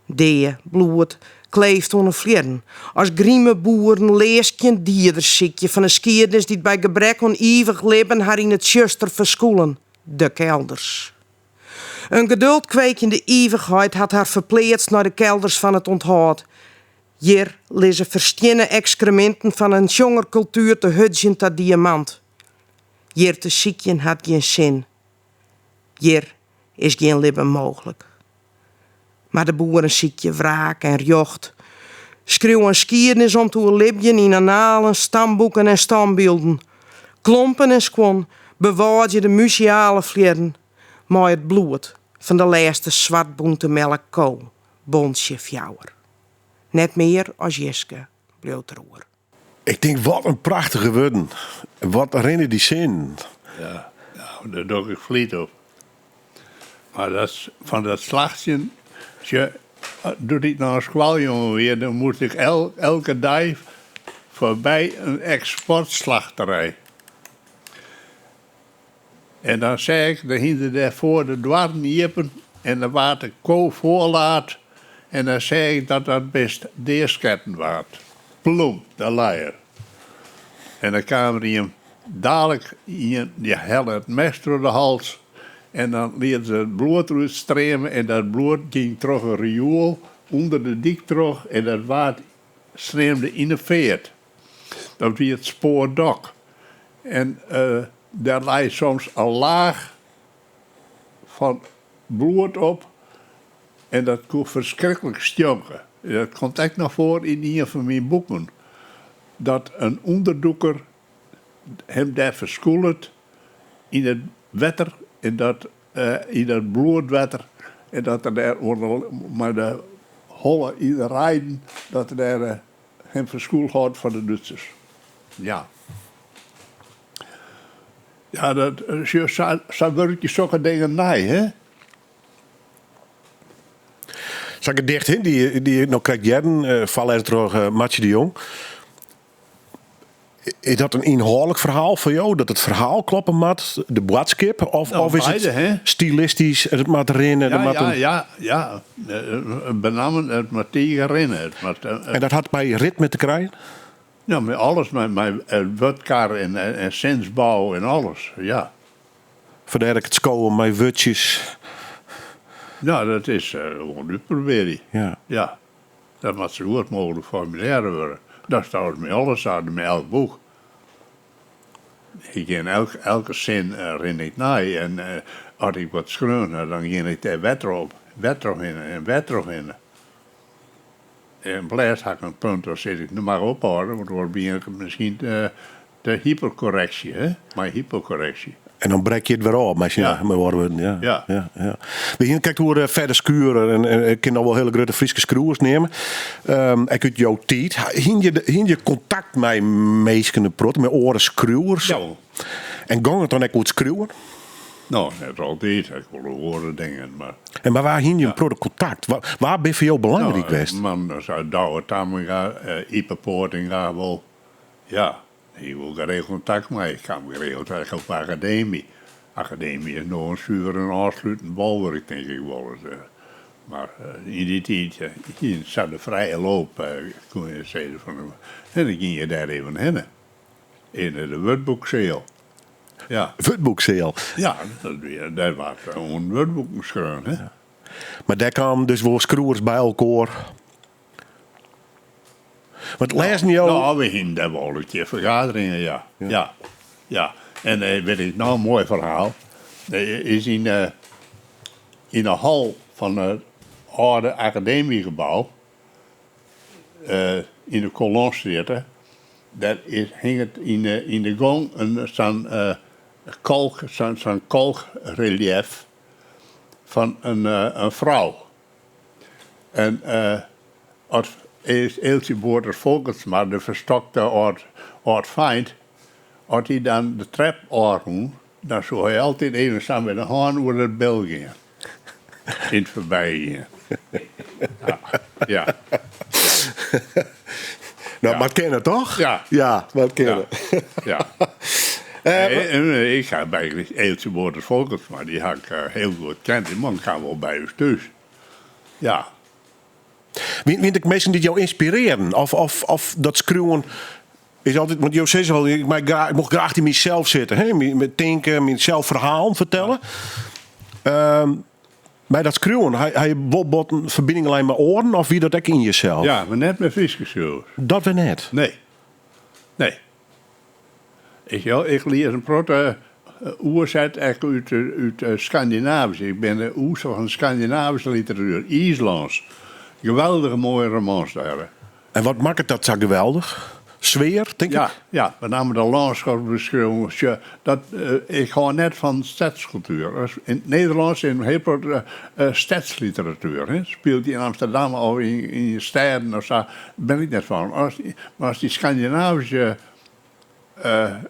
K: Dee, bloed, kleeft onder vlieren, als grieme boeren leeskjen dierderziekje van een skiernis die bij gebrek aan eeuwig leven haar in het juster verskoelen, de kelders. Een geduldkwekende eeuwigheid had haar verpleegd naar de kelders van het onthoud. Hier lezen verstienne excrementen van een jonger cultuur te hudgen tot diamant. Hier te ziekjen had geen zin. Hier is geen leven mogelijk. Maar de boeren ziekje wraak en jocht. Schreeuwen skiernis om te libjen in analen, stamboeken en stambeelden. Klompen en skwon bewaard je de museale vlieren. Maar het bloed van de laatste zwartboente melkko, bonsje fjouwer. Net meer als Jiske bloteroer.
E: Ik denk, wat een prachtige woorden. Wat herinner die zin.
F: Ja, nou, daar doe ik vliet op. Maar van dat slachtje, als je doet ik naar een squaljongen weer, dan moest ik elke dag voorbij een exportslachterij. En dan zei ik, dan hielden daarvoor de dwarren jeppen en dan waard de ko voorlaat. En dan zei ik dat dat best deersketten waard. Plom, de leier. En dan kwam er hem dadelijk in, die helde het mes door de hals. En dan liet ze het bloed eruit stremen en dat bloed ging terug een riool onder de dik terug en dat water streemde in de veert. Dat was het spoordok. En daar lag soms een laag van bloed op En dat kon verschrikkelijk stinken. Dat komt echt nog voor in een van mijn boeken. Dat een onderdoeker hem daar verschoeld in het water. En dat in het bloedwater. En dat er daar maar de holle in de rijden. Dat er daar hem verschoeld had van de Duitsers. Ja. Ja, dat zo word je zulke dingen nee, hè?
E: Zal ik het dicht in? Die nog krijgt Jerden, vallen terug Matje de Jong. Is dat een inhoudelijk verhaal voor jou? Dat het verhaal kloppen moet, de boodschap? Of is
F: beide,
E: het
F: hè?
E: Stilistisch, het moet rennen?
F: Ja. Benamen, het moet tegen rennen.
E: En dat had bij ritme te krijgen?
F: Ja, met alles. Met woordkar en zinsbouw en alles, ja.
E: Vandaar dat ik het scoren met woordjes.
F: Ja, dat is gewoon uitproberen. Ja. Dat moet zo goed mogelijk formuleren worden. Dat staat met alles aan, met elk boek. Ik ging elke zin ren ik na. En als ik wat schreeuwde, dan ging ik daar wet in. En blijft had ik een punt, dan zit ik nu maar ophouden, want dan ben ik misschien de hypercorrectie, hè? Mijn hypercorrectie.
E: En dan brek je het weer op, als je
F: Ja.
E: met woorden.
F: Ja.
E: We gaan kijken hoe we verder skuren. En ik kan al wel hele grote Friese skruwers nemen. Ik uit jouw tijd. Hien je contact met meesken prot, met oren skruwers?
F: Ja.
E: En gang het dan ook goed skruwen?
F: Nou, net altijd. Ik wil horen dingen, maar...
E: En waar hien je een prot contact? Waar ben je voor jou belangrijk geweest?
F: Man, zou Douwe Tamminga, Ipe Poortinga wel... Ja, ik wil geregeld contact mee. Ik kan geregeld op academie. Academie is nog een zuur en afsluitend balwerk, denk ik wel eens. Maar in die tijd, hier zat de vrije loop, kon je zeggen van hem. En dan ging je daar even heen. In de woordboekzeel. Ja.
E: Woordboekzeel?
F: Ja, dat was een woordboek geschreven, hè. Ja.
E: Maar daar kwamen dus wel skruwers bij elkaar. Want lezen jou...
F: Nou, we gingen daar wel een keer vergaderingen, ja. En weet ik nou een mooi verhaal. Is in een hal van het oude academiegebouw, in de Kolonstraat, daar hing het in de gang zo'n kalkrelief van een vrouw. En als Eeltje Boorters Volkensma, de verstokte oud feind, als hij dan de trap aanroept, dan zou hij altijd even samen met de haan over het bel gaan. In het voorbijgaan. Ja.
E: Nou, maar het kennen toch?
F: Ja.
E: Ja, maar het kennen.
F: Ja. Ik ga bij Eeltje Boorters Volkensma, die had ik heel goed kent. Die man kwam wel bij ons thuis. Ja.
E: Vind ik mensen die jou inspireren? Of dat schreeuwen is altijd... Want jou zegt al, ik mocht graag in mezelf zitten. Hè? Met denken, met zelf verhaal vertellen. Bij dat schreeuwen, hij bijvoorbeeld een verbinding alleen met oren? Of wie dat ook in jezelf?
F: Ja, maar net met viskershows.
E: Dat we net?
F: Nee. Ik lees een protte oerzet uit Scandinavisch. Ik ben de oester van Scandinavische literatuur. IJslands. Geweldige mooie romans daar.
E: En wat maakt dat zo geweldig? Sfeer, denk ik?
F: Ja, met name de landschapsbeschrijving. Ik ga net van stadscultuur. In het Nederlands is een heel grote stadsliteratuur. Hè. Speelt die in Amsterdam of in steden of zo, daar ben ik net van. Maar als die Scandinavische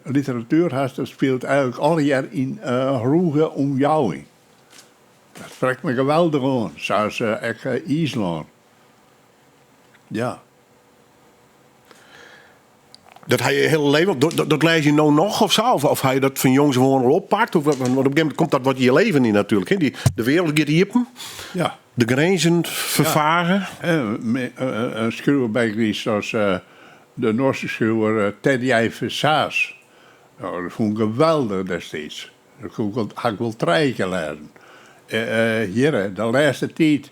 F: literatuur has, dat speelt eigenlijk al jaar in roege omjouwing. Dat trekt me geweldig aan. Zoals IJsland. Ja.
E: Dat hij je hele leven, dat lees je nou nog of zo? Of hij dat van jongs gewoon al oppakt? Of, want op een gegeven moment komt dat wat je leven in natuurlijk. Hè? De wereld gaat iepen.
F: Ja.
E: De grenzen vervagen.
F: Ja. Een schreeuwer bij Gries zoals de Noorse schreeuwer Teddy Versaas. Nou, dat vond ik geweldig destijds. Dat had ik wel 3 keer leren. Hier, de laatste tijd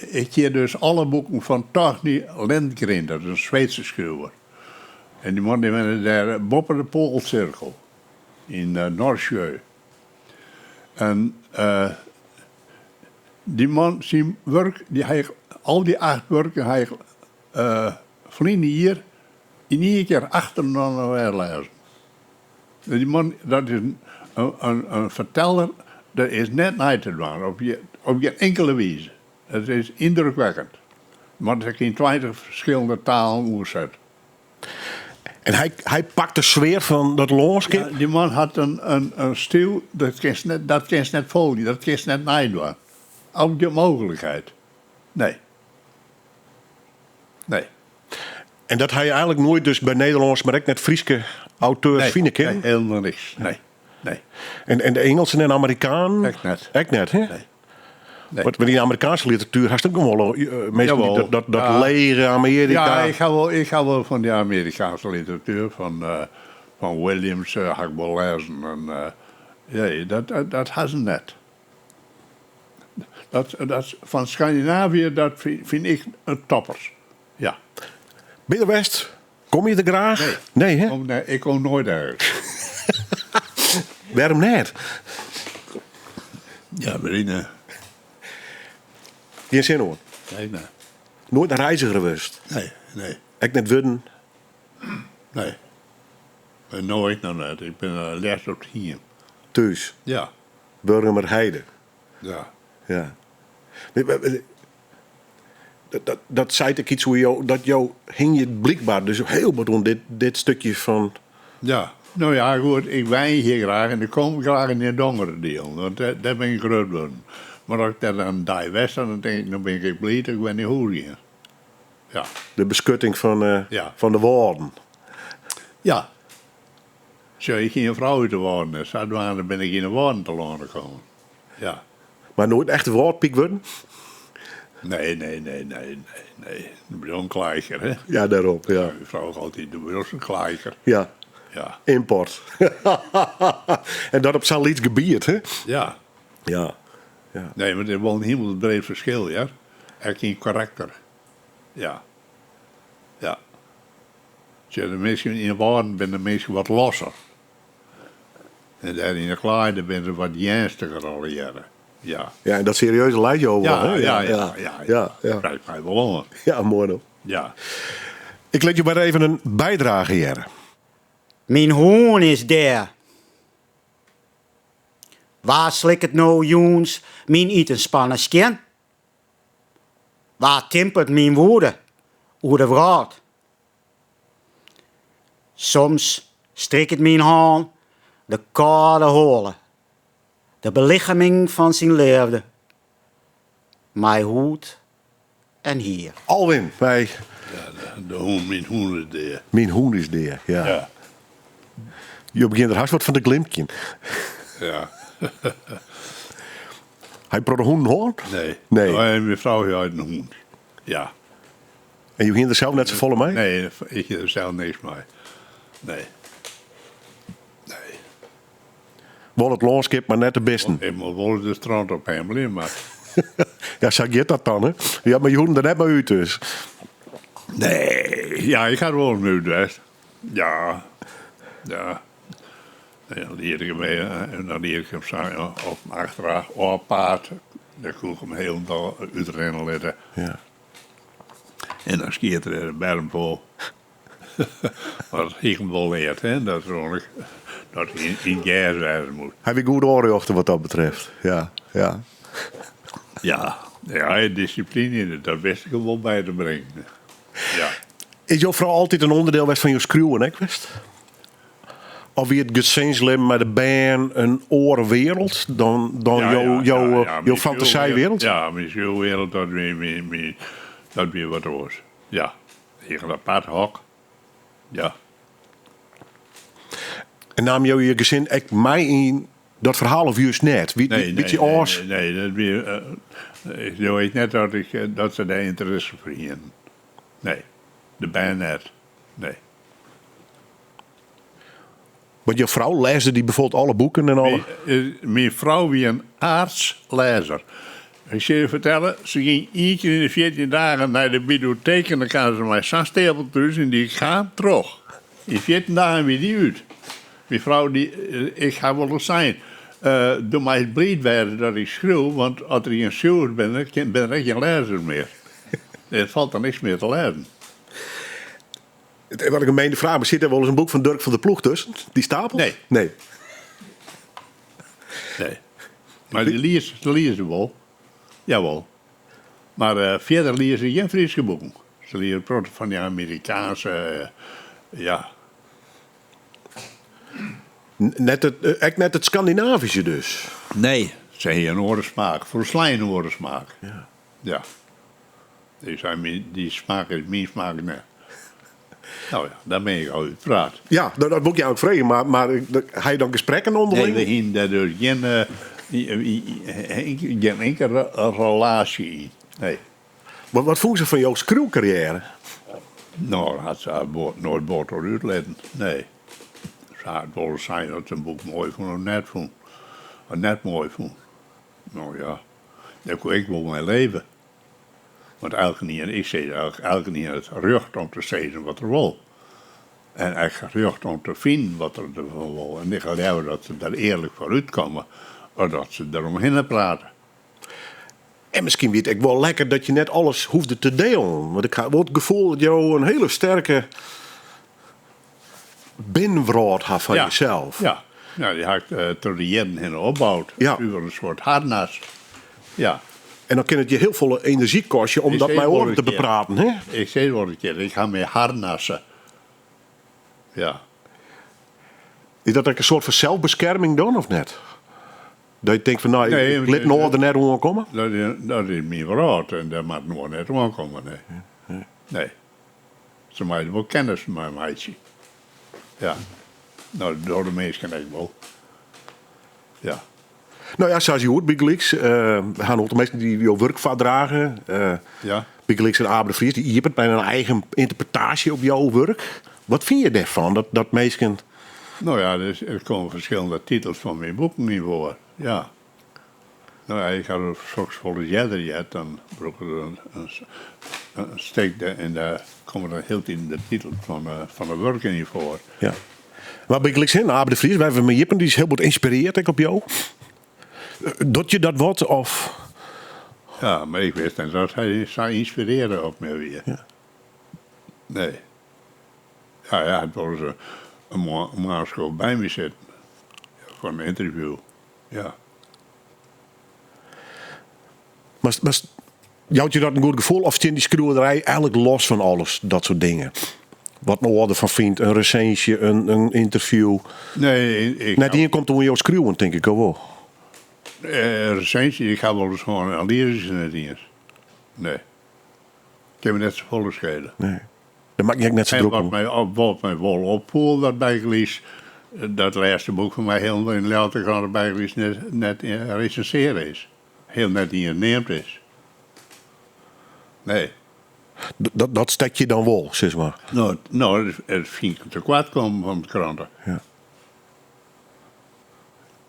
F: ik heb dus alle boeken van Torgny Lindgren, dat is een Zweedse schreeuwer. En die man die woonde daar boven de Poolcirkel in Noordsjö. En Die man, zijn werk, al die 8 werken, hij vrienden hier in één keer achter elkaar lezen. Die man, dat is een verteller, dat is net niet te doen, op geen enkele wijze. Het is indrukwekkend. Maar er zijn 20 verschillende talen oerzet.
E: En hij pakt de sfeer van dat landschap.
F: Ja, die man had een stil, dat kan je net volgen, dat kan je net niet doen. Ook de mogelijkheid. Nee.
E: En dat hij eigenlijk nooit dus bij Nederlands, maar ook net Frieske auteurs vinden kan.
F: Nee, helemaal niks. Nee.
E: En de Engelsen en Amerikaan?
F: Echt net.
E: Echt net, hè?
F: Nee.
E: Want met die Amerikaanse literatuur had je ook nog wel meestal dat leren Amerika.
F: Ja, ik ga wel van die Amerikaanse literatuur, van Williams, ga ik wel lezen. En, dat had ze net. Dat van Scandinavië, dat vind ik een toppers. Ja.
E: Middenwest, kom je er graag? Nee, hè?
F: Nee, ik kom nooit ergens.
E: Waarom net?
F: Ja, Marine.
E: Geen zin hoor.
F: Nee.
E: Nooit een reiziger geweest.
F: Nee.
E: Ik net Wudden.
F: Nee. Nooit nog net. Ik ben les op hier.
E: Thuis.
F: Ja.
E: Burgermerheide.
F: Ja.
E: Dat zei ik iets hoe jou, dat jou hing je blijkbaar dus heel wat om dit stukje van.
F: Ja, nou ja, goed, ik wijn hier graag en ik kom graag in het donkere deel, want daar ben ik groot geworden. Maar als ik daar dan die west dan denk ik, dan ben ik blij dat ik ben niet hoor hier. Ja.
E: De beschutting van de woorden.
F: Ja. Zou ik geen vrouw uit de woorden, dan ben ik in de woorden te laten komen. Ja.
E: Maar nooit echt een woordpiek worden?
F: Nee. Dat is een kleiker, hè?
E: Ja, daarop, ja.
F: Je vrouw altijd, doe je een kleiker.
E: Ja.
F: Ja.
E: Import. En dat op zo'n iets gebied, hè?
F: Ja.
E: Ja.
F: Nee, maar er is wel een hemelsbreed verschil, ja. Er geen karakter. Ja. De mensen in de woorden zijn de mensen wat losser. En daar in de kleider ben ze wat ernstiger al jaren. Ja.
E: Ja, en dat serieuze leidt je over.
F: Ja. Krijg mij wel aan.
E: Ja, mooi dan.
F: Ja.
E: Ik laat je maar even een bijdrage hier.
L: Mijn hoen is daar. Waar slik het nou, jongens, mijn etenspannen skin? Waar tempert mijn woede over de wraad? Soms strik het mijn haan de koude holen, de belichaming van zijn leefde. Mijn hoed en hier.
E: Alwin, wij.
F: Ja, mijn hoen is daar.
E: Mijn hoen is daar, ja. Je begint er haast wat van de glimpje.
F: Ja.
E: Hij pro de hoen hoor?
F: Nee. Oh, en mijn vrouw heeft een hoen. Ja.
E: En je begint er zelf net zo volle mee?
F: Nee, ik heb er zelf niks mee. Nee.
E: Wel het landschap, maar net de beste.
F: Ik moet wel de strand op hemelen, maar...
E: Ja, zeg je dat dan, hè? Ja, maar je hoeft er net maar uit dus.
F: Nee, ja, ik ga er wel mee uit. Ja. En dan leer ik hem mee, en dan leer ik hem samen op achteraf op paard. Dan kon ik hem heel dag uitrennen laten.
E: Ja.
F: En dan skiet er een berm vol. Wat ik hem wel leert, hè? Dat in gas wijzen moet.
E: Heb je goed oorjochten wat dat betreft? Ja.
F: Ja, discipline, dat wist ik hem wel bij te brengen. Ja.
E: Is jouw vrouw altijd een onderdeel geweest van je schreeuwen, hè, Quest? Of wie het gezinsleven met de band een andere wereld dan jouw fantasiewereld?
F: Ja, mijn schreeuwwereld, dat weer wat was. Ja, hier een apart hok. Ja.
E: En nam je gezin echt mij in dat verhaal of juist net?
F: Nee, dat weer. Ik weet net dat ze daar interesse voor hadden. Nee, de band net. Nee.
E: Want je vrouw leesde die bijvoorbeeld alle boeken en alle...
F: Mijn vrouw was een artslezer. Ik zal je vertellen, ze ging 1 keer in de 14 dagen naar de bibliotheek en dan kan ze mij zo'n stapel thuis en die gaan terug. In 14 dagen weer die uit. Mijn vrouw, ik ga wel eens zijn. Door mij het breed werden dat ik schreeuw, want als er een schreeuw ben er geen lezer meer. Er valt er niks meer te lezen.
E: Wat ik een meende vraag, maar zit er wel eens een boek van Dirk van der Ploeg tussen? Die stapel?
F: Nee.
E: Nee.
F: Maar die lezen wel. Jawel. Maar verder lezen ze geen Friese boeken. Ze lezen proto van die Amerikaanse, ja.
E: Net het Scandinavische dus.
F: Nee. Ze hebben een oorensmaak, voor een oorensmaak.
E: Ja.
F: Ja. Die smaak is mijn smaak net. Nou ja, daar ben ik al uit praat.
E: Ja, dat moet je ook vragen, maar ga je dan gesprekken onderling?
F: Nee, we hebben daar geen enkele relatie in. Nee.
E: Maar wat vonden ze van jouw schreeuwcarrière?
F: Nou, dat had ze nooit bord uitletten. Nee. Ze had wel zijn dat ze een boek mooi vond of net vond. Of net mooi vond. Nou ja, daar kon ik wel mijn leven. Want elke keer het recht om te zeggen wat er wil. En echt recht om te vinden wat er ervan wil. En ik geloof dat ze daar eerlijk voor uitkomen. Of dat ze eromheen praten.
E: En misschien weet ik wel lekker dat je net alles hoefde te delen. Want ik had wel het gevoel dat je een hele sterke binnenwraad had van jezelf.
F: Ja, nou, die had ik door de jaren heen opgebouwd.
E: Ja.
F: Over een soort harnas. Ja.
E: En dan kan het je heel veel energie kosten om dat mij oren te bepraten. Hè?
F: Ik zei wel een keer, ik ga mee harnassen. Ja.
E: Is dat een soort van zelfbescherming dan of net? Dat je denkt van nou, ik let nooit er net aankomen?
F: Dat is mijn raad en daar moet nooit net aankomen. Nee. Nee. Ze maken wel kennis met mijn meisje. Ja. Nou, door de mensen ken ik wel. Ja.
E: Nou ja, zoals je hoort, Big Leaks. We gaan ook de mensen die jouw werk dragen.
F: Ja.
E: Big Leaks en Abe de Vries, die hebben bijna een eigen interpretatie op jouw werk. Wat vind je daarvan, dat mensen...
F: Nou ja, er komen verschillende titels van mijn boeken in voor. Ja. Nou ja, ik ga er straks volgens jij dan broek er een steek en daar komen dan heel in de titel van de werk in voor.
E: Ja. Maar Big Leaks en Abe de Vries, wij hebben met Jippen, die is heel wat inspireerd op jou. Doet je dat wat of...
F: Ja, maar ik wist dan dat hij zou inspireren op mij weer.
E: Ja.
F: Nee. Ja, het was een maandschap bij me zitten. Ja, voor een interview. Ja.
E: Maar jouwt je dat een goed gevoel of staan die schroeverij eigenlijk los van alles, dat soort dingen? Wat een orde van vindt, een recensie, een interview.
F: Nee,
E: Net hier komt toen jouw schreeuwen, denk ik ook wel.
F: Recensie, ik ga wel eens gewoon een lyrische net eens. Nee. Ik heb me net zo volle schelen.
E: Nee. Dat maakt niet net zo druk om.
F: Wat mij wel opvoel, dat bijgelees, dat laatste boek van mij heel in later gaan de bijgelees net recenseren is. Heel net neemt is. Nee.
E: Dat stek je dan wel, zeg maar.
F: Nou, het vind ik te kwaad komen van de kranten.
E: Ja.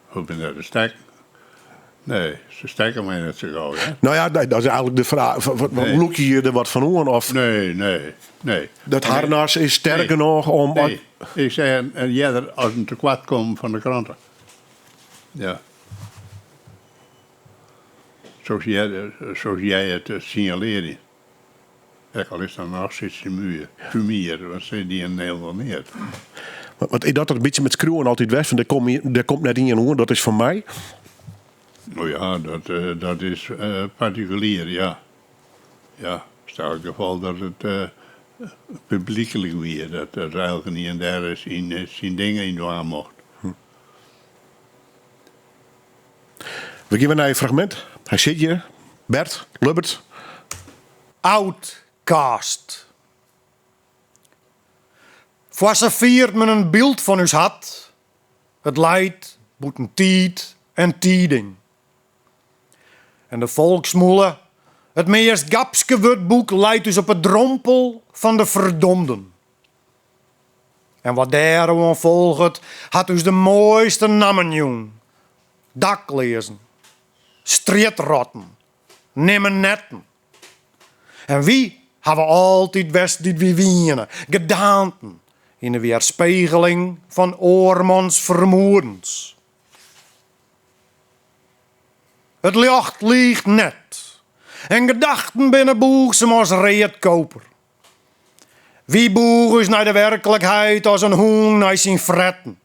F: Hoe ben je de stek? Nee, ze steken mij net zo gauw, hè?
E: Nou ja, dat is eigenlijk de vraag. Look je er wat van aan? Of
F: Nee.
E: dat harnas is sterker nog om...
F: Nee. Ik zei, en jij als een te kwaad komt van de kranten. Ja. Zoals jij het signaleerde. Echt al is dan nog steeds fumier, want ze die een heel wel meer.
E: Want is dat een beetje met schreeuwen altijd weg? Van, daar komt net in je hoor, dat is van mij.
F: Nou ja, dat is particulier, ja. Ja, stel in geval dat het publiekelijk weer, dat er eigenlijk niet en daar zijn dingen in doen mocht.
E: We geven naar je fragment. Hij zit hier. Bert, Lubbert.
M: Outcast. Voor ze viert men een beeld van us had. Het leidt boeten tied en tieding. En de volksmoele, het meest gapske wordboek, leidt dus op het drompel van de verdomden. En wat daarom volgt, had dus de mooiste namen jong. Daklezen, strietrotten, netten. En wie hebben altijd best dit wie wienen, gedaanten, in de weerspiegeling van oormans vermoedens. Het licht liegt net. En gedachten binnen boegsem als reetkoper. Wie boeg is naar de werkelijkheid als een hoen naar zijn fretten.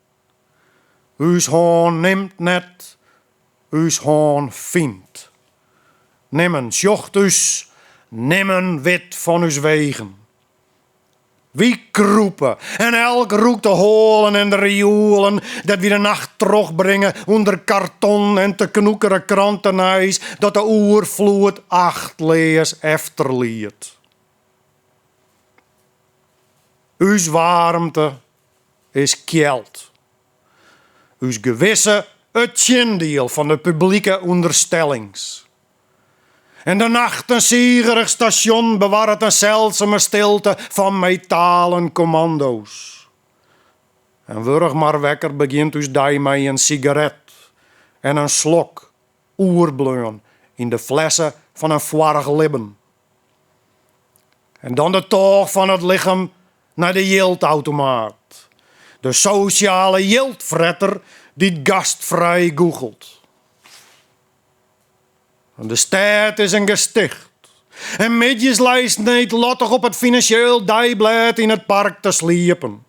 M: Uws hoorn neemt net, uws hoorn vindt. Nimmen sjocht us, nimmen wit van us wegen. Wie kroepen en elk roekt de holen en de riolen dat wie de nacht terugbrengen onder karton en te knoekere krantenijs dat de oervloed 8 lees efterliet. Uws warmte is kjeld. Uws gewisse het tjendeel van de publieke onderstellings. En de nacht een siegerig station bewaart een zeldzame stilte van metalen commando's. En wurg maar wekker begint us die met een sigaret en een slok oerbleun in de flessen van een vorig libben. En dan de toog van het lichaam naar de jildautomaat. De sociale jildfretter die gastvrij googelt. En de stad is een gesticht. En midjes lijst niet lottig op het financieel dijblad in het park te sliepen.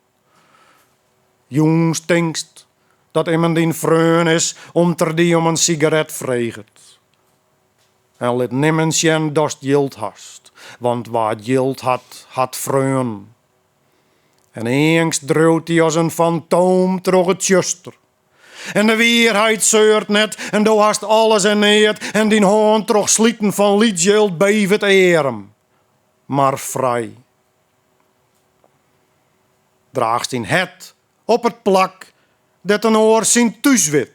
M: Jongs tinkst dat iemand in vreun is om ter die om een sigaret vreegt. En let nimmens jen dorst jild hast, want wat jild had, had vreun. En eens droot hij als een fantoom troch het juster. En de weerheid zeurt net, en do hast alles en neert, en die hoorn troch slieten van liedjild bevet eerem. Maar vrij. Draagst in het op het plak, dat een oor zijn thuis wit.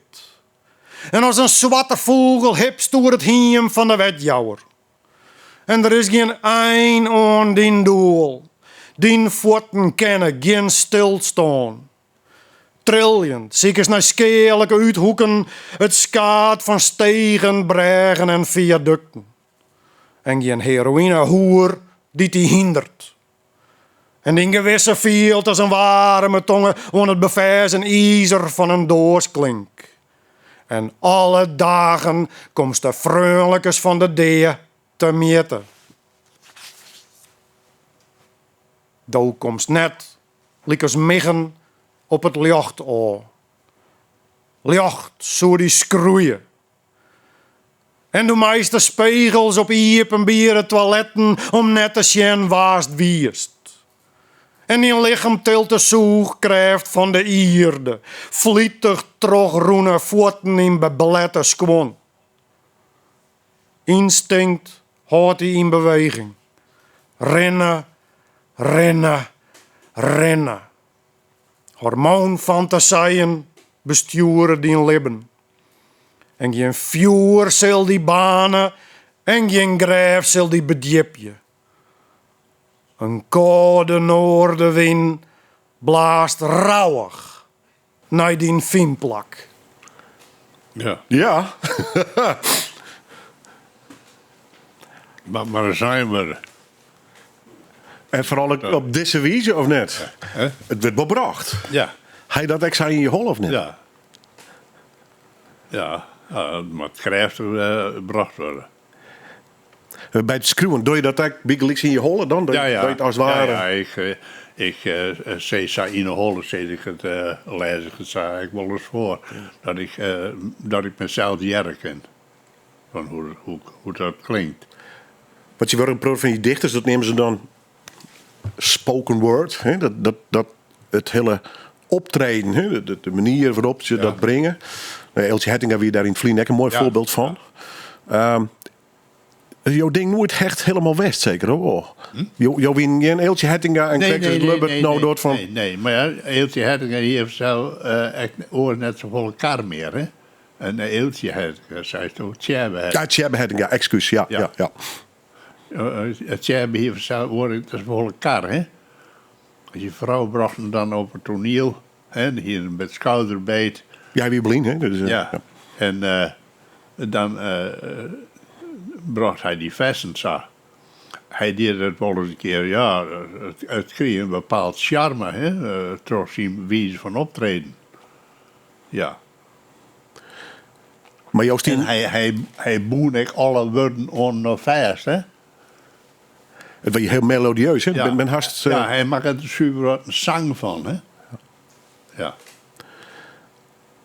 M: En als een zwarte vogel hipst door het hiem van de wetjouwer. En er is geen ein aan die doel. Die voeten kennen geen stilstaan. Trillend, ziekers naar skeerlijke uithoeken, het skaat van stegen, bregen en viaducten. En geen heroïnehoer die die hindert. En die gewisse vielt als een warme tongen aan het bewijs en ijzer van een doorsklink. En alle dagen komst de vreugelijkes van de dee te meten. Do komst net, likers miggen op het licht aan. Licht, zo die schroeien. En de meeste spiegels op iep en bieren toiletten om net te zien waast wierst. En die lichaam tilt de zoeg krijgt van de ierde. Vlietig trog roene voeten in bebelette squon. Instinct houdt hij in beweging. Rennen, rennen, rennen. Hormoonfantasieën besturen die leven. En geen vuur zal die banen en geen grijf zal die bedjipje. Een koude noordenwind blaast rauwig naar die vinplak.
F: Ja.
E: Ja.
F: Maar zijn we.
E: En vooral op deze wijze of net? Het werd bebracht.
F: Ja.
E: Hij dat extra in je hol of net?
F: Ja. Ja, maar het krijgt gebracht worden.
E: Bij het schreeuwen, doe je dat ook bigelijks in je hollen dan? Doe je het als het ware?
F: Ja, ik zei in de hollen, lees ik het zei ik wel eens voor. Dat ik mezelf herken. Van hoe dat klinkt.
E: Want je wordt een proef van je dichters, dat nemen ze dan spoken word. Hè? Dat het hele optreden, hè? De manier waarop ze dat brengen. Eltje Hettinga wie daar in Vlienek een mooi voorbeeld van. Jouw ding nooit echt helemaal west, zeker hoor. Jouw win geen Eltje Hettinga en Klekkers Lubbert nou door van.
F: Nee, maar ja, Eeltje Hettinga heeft zo echt net zo vol elkaar meer, hè? En Eeltje Hettinga zei toch Tjebbe Hettinga.
E: Ja, Tjebbe Hettinga, excuus, ja.
F: Het Tjebbe heeft zo oren net zo vol elkaar, hè? Je vrouw bracht hem dan op het toneel, hè? Hier met schouderbeet.
E: Ja, wie blien, hè? Dus,
F: ja. En dan bracht hij die vesten zo. Hij deed het wel eens een keer, ja, het kreeg een bepaald charme, hè, door zijn wijze van optreden. Ja.
E: Maar Joost,
F: En hij boen ik alle woorden on vast, hè?
E: het was heel melodieus, hè?
F: Ja.
E: Ben haast,
F: Ja, hij maakt er super wat een zang van, hè? Ja.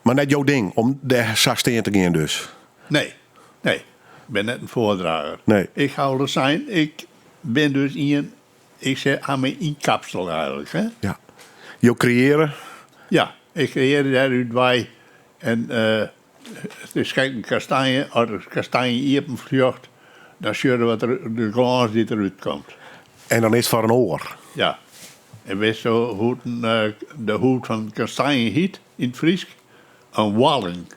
E: Maar net jouw ding, om daar zo steen te gaan dus.
F: Nee. Ik ben net een voordrager.
E: Nee.
F: Ik ga er zijn, ik ben dus ik zeg aan mijn inkapsel eigenlijk, hè?
E: Ja. Jou creëren.
F: Ja, ik creëerde daaruit wij. En het is geen kastanje, als er kastanje iepen vlucht, dan zie je wat de glans die eruit komt.
E: En dan is het voor een oor.
F: Ja. En weet je hoe de hoed van kastanje heet in het Fries? Een walling.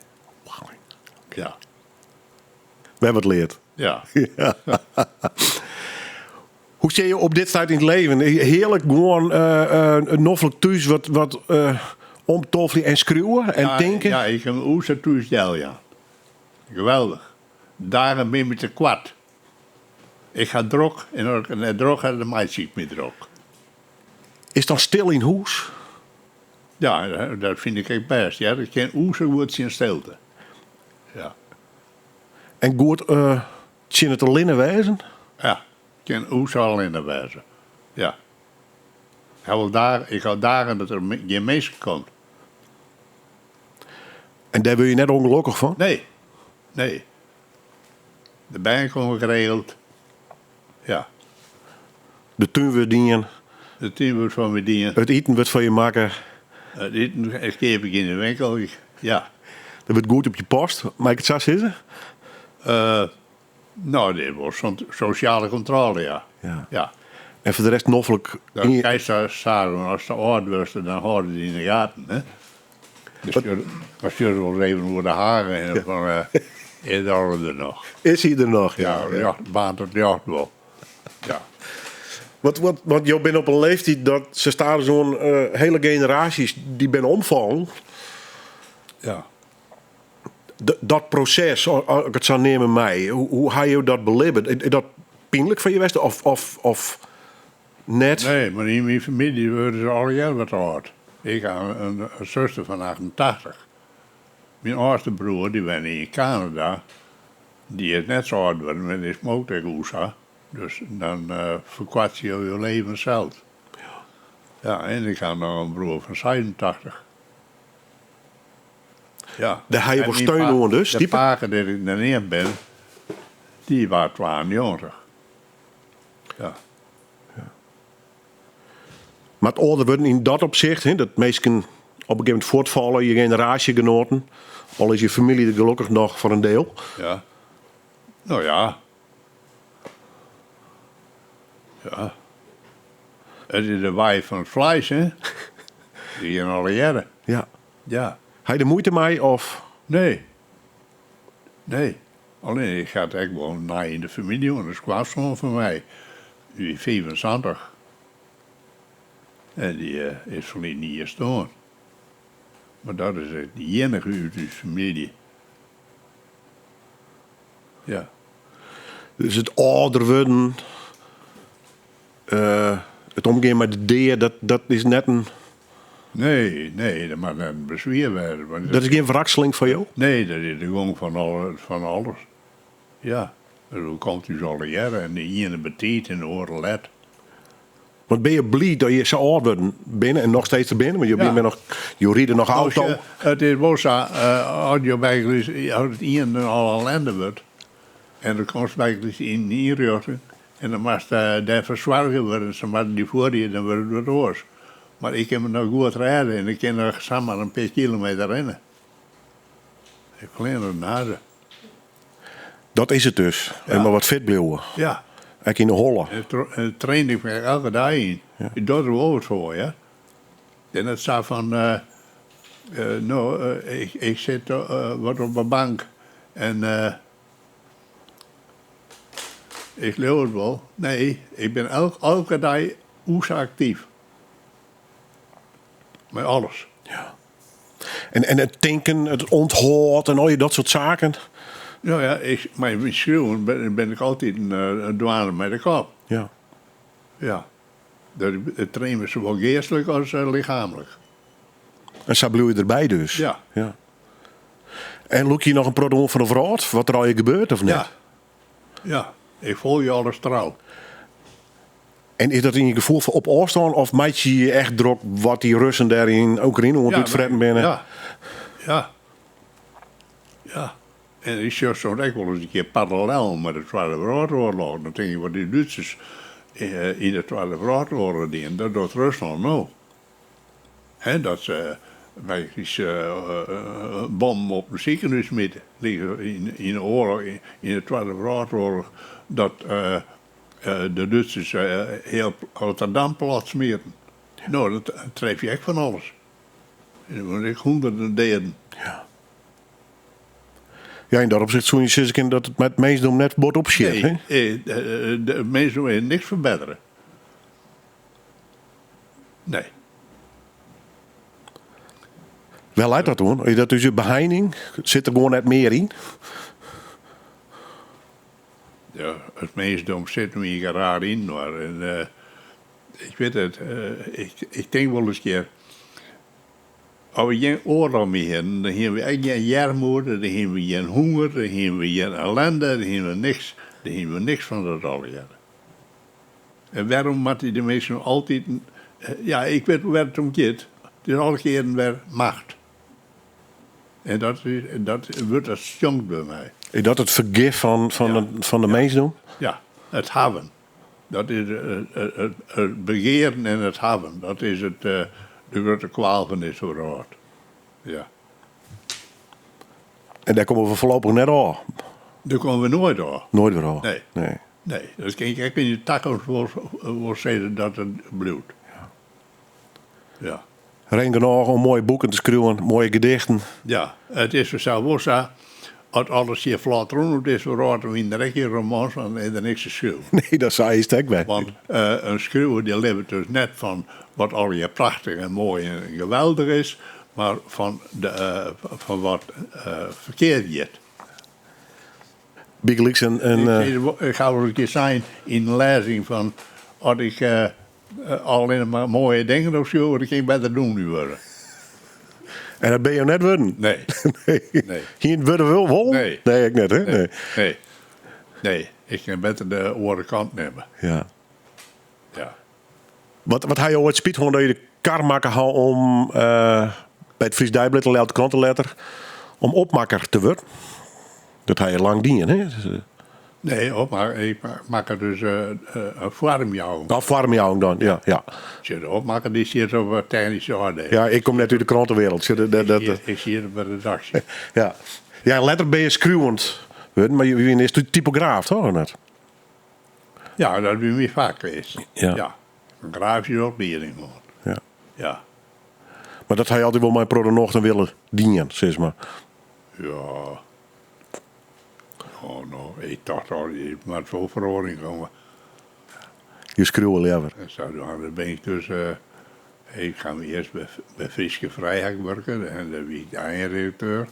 F: Ja.
E: We hebben het leerd.
F: Ja.
E: Ja. Hoe zie je op dit tijd in het leven? Heerlijk gewoon een noffelijk thuis wat omtoffelen en schreeuwen en denken.
F: Ja, ik heb een oester thuis, ja. Geweldig. Daarom ben ik te kwad. Ik ga drok en als ik net drok ga, dan maak ik me drok.
E: Is dan stil in huis?
F: Ja, dat vind ik echt best. Ja, dat kan oester wordt in stilte. Ja.
E: En goed, zien het er linnen wijzen?
F: Ja, ik kan oester al in de wijze. Ja. Ik hou dagen dat er geen meester komt.
E: En daar wil je net ongelukkig van?
F: Nee. De bank gewoon geregeld. Ja.
E: De tuin wordt dienen.
F: De team wordt van me dienen.
E: Het eten wordt van je maken.
F: Het eten geef ik in de winkel. Ja.
E: Dat wordt goed op je post. Mag ik het zo zitten?
F: Nou, dit was sociale controle, ja. Ja.
E: En voor de rest noffelijk.
F: Dan kijk je samen, als ze oud was, dan houden die in de gaten, hè. Dus als je wel even voor de haren en van, is er nog.
E: Is hij er nog?
F: Ja, baan tot jacht wel. Ja.
E: Want je bent op een leeftijd dat ze staan zo'n hele generaties die ben omvallen.
F: Ja.
E: Dat proces, als ik het zou nemen mij, hoe ga je dat beleven? Is dat pijnlijk van je westen of net?
F: Nee, maar in mijn familie worden ze al heel wat oud. Ik heb een zuster van 88. Mijn oudste broer, die woont in Canada, die is net zo oud geworden, maar die is ook tegen USA. Dus dan verkwart je je leven zelf. Ja, en ik heb nog een broer van 87. Ja.
E: Daar ga je wel steun aan dus?
F: De paken dat ik daarneer ben, die waren 92. Ja.
E: Maar het ouder worden in dat opzicht, hè, dat mensen op een gegeven moment voortvallen, je generatiegenoten, al is je familie er gelukkig nog voor een deel.
F: Ja. Nou ja. Ja. Het is de waai van het vlees, hè? Die gaan alle jaren.
E: Ja.
F: Ja.
E: Ga je er moeite mee of?
F: Nee. Alleen ik ga het echt wel naar in de familie, want dat is kwaadszoon van mij. Die is 75. En die is verleden niet gestorven. Maar dat is de enige uit de familie. Ja.
E: Dus het ouder worden, het omgaan met de deer, dat is net een...
F: Nee, dat mag net een bezwier werden.
E: Dat is geen verrakseling voor jou?
F: Nee, dat is de gang van alles. Ja, hoe komt u zo alle jaren en de ene betiet en de andere let.
E: Want ben je blij dat je zo oud wordt binnen en nog steeds er binnen? Want je bent nog, je riet nog auto.
F: Het is wel zo, als je bijgelezen, als het ene al ellende wordt, en dan komt bijgelezen in inrichten, en dan mag daar verzorgen worden, ze maken die voor je, dan wordt het wat oors. Maar ik heb me nog goed rijden en ik kan nog samen een paar kilometer rennen. Ik alleen nog naden.
E: Dat is het dus.
F: Ja.
E: En maar wat fit blijven.
F: Ja.
E: Ik in de holle.
F: En train ik me elke dag in.
E: Ja.
F: Ik doe er wel wat voor, ja. En het zei van, ik zit wat op mijn bank en ik leef het wel. Nee, ik ben elke dag actief. Met alles.
E: Ja. En het denken, het onthoud en al je dat soort zaken.
F: Nou ja, maar met schreeuwen ben ik altijd een douane met de kop.
E: Ja.
F: Ja. Het trainen is zowel geestelijk als lichamelijk.
E: En zo bloei je erbij dus.
F: Ja.
E: Ja. En look je nog een product van de vrouw? Wat er al je gebeurt of niet?
F: Ja. Ja, ik volg je alles trouw.
E: En is dat in je gevoel van op afstand? Of maak je je echt druk wat die Russen daar in Oekraïne ontfretten binnen?
F: Ja. Ja. Ja. En ik zag zo echt wel eens een keer parallel met de Tweede Wereldoorlog. Dan denk je, wat die Duitsers in de Tweede Wereldoorlog deden, dat doet Rusland nou. Hè, dat ze bommen op de ziekenhuis midden liggen in de oorlog, in de Tweede Wereldoorlog, dat de Duitsers heel Rotterdam plat smeerden. Nou, dat tref je echt van alles. En er worden echt honderden deden.
E: Ja. Ja, in dat opzicht zou je zeggen dat het met meestal net wordt opschiet.
F: Nee, de mensen willen niks verbeteren. Nee.
E: Wel uit dat hoor. Is dat dus je beheining? Zit er gewoon net meer in?
F: Ja, het meestdom zit er hier raar in. Maar ik weet het, ik denk wel eens een keer. Als we geen oorlog meer hebben, dan hebben we echt geen jarmoede, dan hebben we geen honger, dan hebben we geen ellende, dan hebben we niks. Dan hebben we niks van dat al jaren. En waarom moeten de mensen altijd... ja, ik weet waar het om gaat. Het is alle keren weer macht. En dat wordt als jong bij mij.
E: Is dat het vergif van de mensdom?
F: Ja, het hebben. Dat is het begeren en het hebben. Dat is de grote kwaal van dit soort woord. Ja.
E: En daar komen we voorlopig net aan.
F: Daar komen we nooit aan.
E: Nooit weer aan.
F: Nee. Nee. Dus kijk, ik in de takken wil zeggen dat het bloedt. Ja.
E: Reen genoeg om mooie boeken te schrijven, mooie gedichten.
F: Ja, het is zo zo. Als alles hier vlot rond is, we raden we in de rechte romans van er niks te schrijven.
E: Nee, dat zei je stek bij.
F: Want een schrijver die leeft dus net van wat al je prachtig en mooi en geweldig is, maar van wat verkeerd is.
E: Big Leaks
F: Ik ga wel een keer zijn in een lezing van als ik alleen maar mooie dingen of zo, dan ging ik beter doen nu worden.
E: En dat ben je net worden?
F: Nee.
E: Nee. Geen worden wel wol?
F: Nee.
E: Nee, ik net, hè?
F: Nee. Ik kan beter de andere kant nemen.
E: Ja.
F: Ja.
E: Wat hij je ooit spiet, gewoon dat je de kar maken had om bij het Fries Dijblet, een krantenletter, om opmakker te worden? Dat hij je lang dienen, hè?
F: Nee, ik maak er dus een vormjouwing.
E: Nou, vormjouwing dan, ja.
F: De opmaker die zit op technische orde.
E: Ja, ik kom net uit de krantenwereld.
F: Ik zie het bij de redactie.
E: Ja. Ja, letter ben je schreeuwend, maar je is typograaf, toch? Net?
F: Ja, dat ben je vaak geweest.
E: Ja.
F: Een grafische opleiding gewoon. Ja.
E: Maar dat hij altijd wel mijn pronochten willen dienen, zeg maar.
F: Ja. Oh, nou, ik dacht al, je moet voor verhoring komen.
E: Je schreeuwen liever.
F: Dan ben ik dus... ik ga eerst bij Friske Vrijheid werken en dan ben ik de eindredacteur.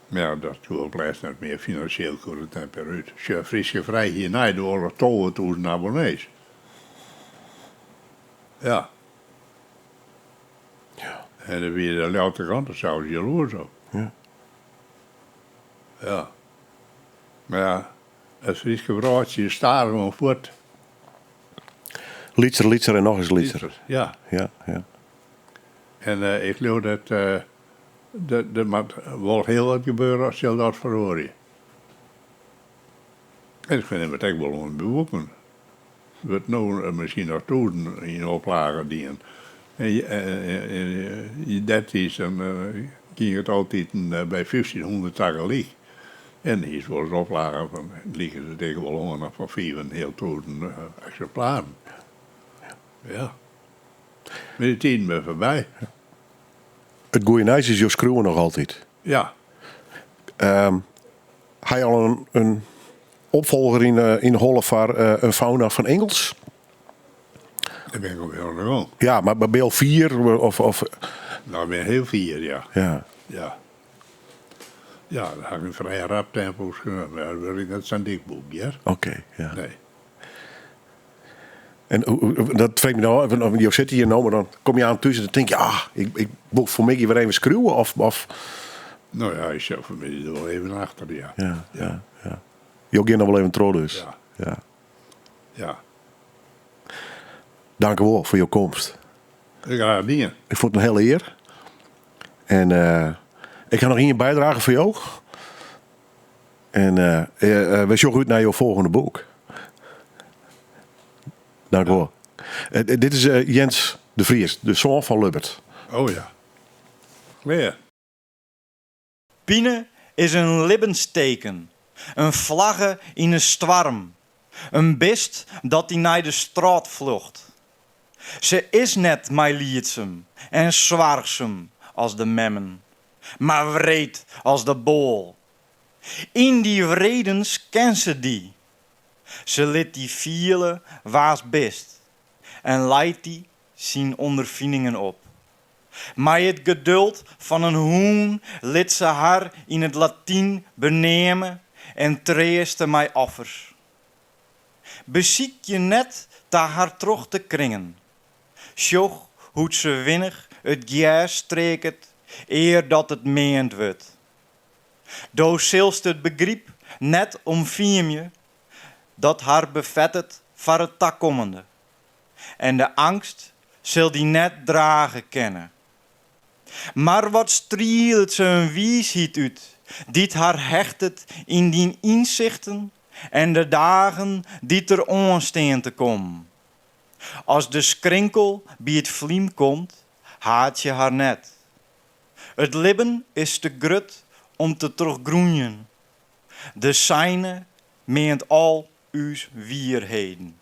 F: Maar ja, dat wil blijft net meer financieel kunnen dan per uur. Als Friske Vrij hier na de oorlog 12.000 abonnees. Ja. En dan ben je de louter kant, dat zou je jaloers op. Ja. Maar ja, het Friese broodje staat gewoon voort.
E: Lietser en nog eens lietser.
F: Ja. En ik geloof dat er moet wel heel wat gebeuren als je dat verhoor je. En ik vind het echt wel onbewogen. Er wordt nu misschien nog toeren in oplagen dienen. En je 13 dan ging het altijd bij 1500 tegelijk. En hier is wel eens oplagen van, liggen ze tegen wel onder van 4 heel toeren exemplaren. Ja. Met de 10 ben voorbij.
E: Het goeie nijs is je schreeuwen nog altijd.
F: Ja.
E: Hij al een opvolger in de Hollefar, een fauna van Engels?
F: Daar ben ik ook heel erg aan.
E: Ja, maar ben je al 4? Of...
F: Nou, ben ik heel 4, ja.
E: Ja.
F: Ja, dan heb ik een vrij rap tempo genomen. Dat wil ik net zo'n dik boek, ja.
E: Oké, ja.
F: Nee.
E: En dat vreemd me nou, je zit hier nou, maar dan kom je aan tussen en dan denk je, ik boek voor mij weer even schreeuwen of
F: Nou ja, ik zelf ben er wel even achter, ja.
E: Ja. Je ging nog wel even trouw dus.
F: Ja.
E: Dank u wel voor je komst.
F: Graag dingen.
E: Ik vond het een hele eer. En ik ga nog in je bijdragen voor jou. En we zoeken uit naar jouw volgende boek. Dank u wel. Dit is Jens de Vries, de zoon van Lubbert.
F: Oh ja. Weer.
N: Pine is een libbensteken, een vlagge in een storm, een bist dat die naar de straat vlucht. Ze is net mij lietsem en zwargsem als de memmen, maar wreed als de bol. In die wredens ken ze die. Ze liet die vielen waas best en leidt die zien ondervindingen op. Maar het geduld van een hoen liet ze haar in het Latijn benemen en treeste mij offers. Beziek je net ta haar terug te kringen. Sjoch hoe ze winnig het gier streeket eer dat het meend wordt. Do zilst het begrip net omviem je dat haar bevettet voor het takkommende. En de angst zal die net dragen kennen. Maar wat strielt ze een wiesheid uit, die haar hechtet in die inzichten en de dagen die er onsteen te komen. Als de skrinkel bij het vliem komt, haat je haar net. Het libben is te grut om te teruggroeien. De zijne meent al uw wierheden.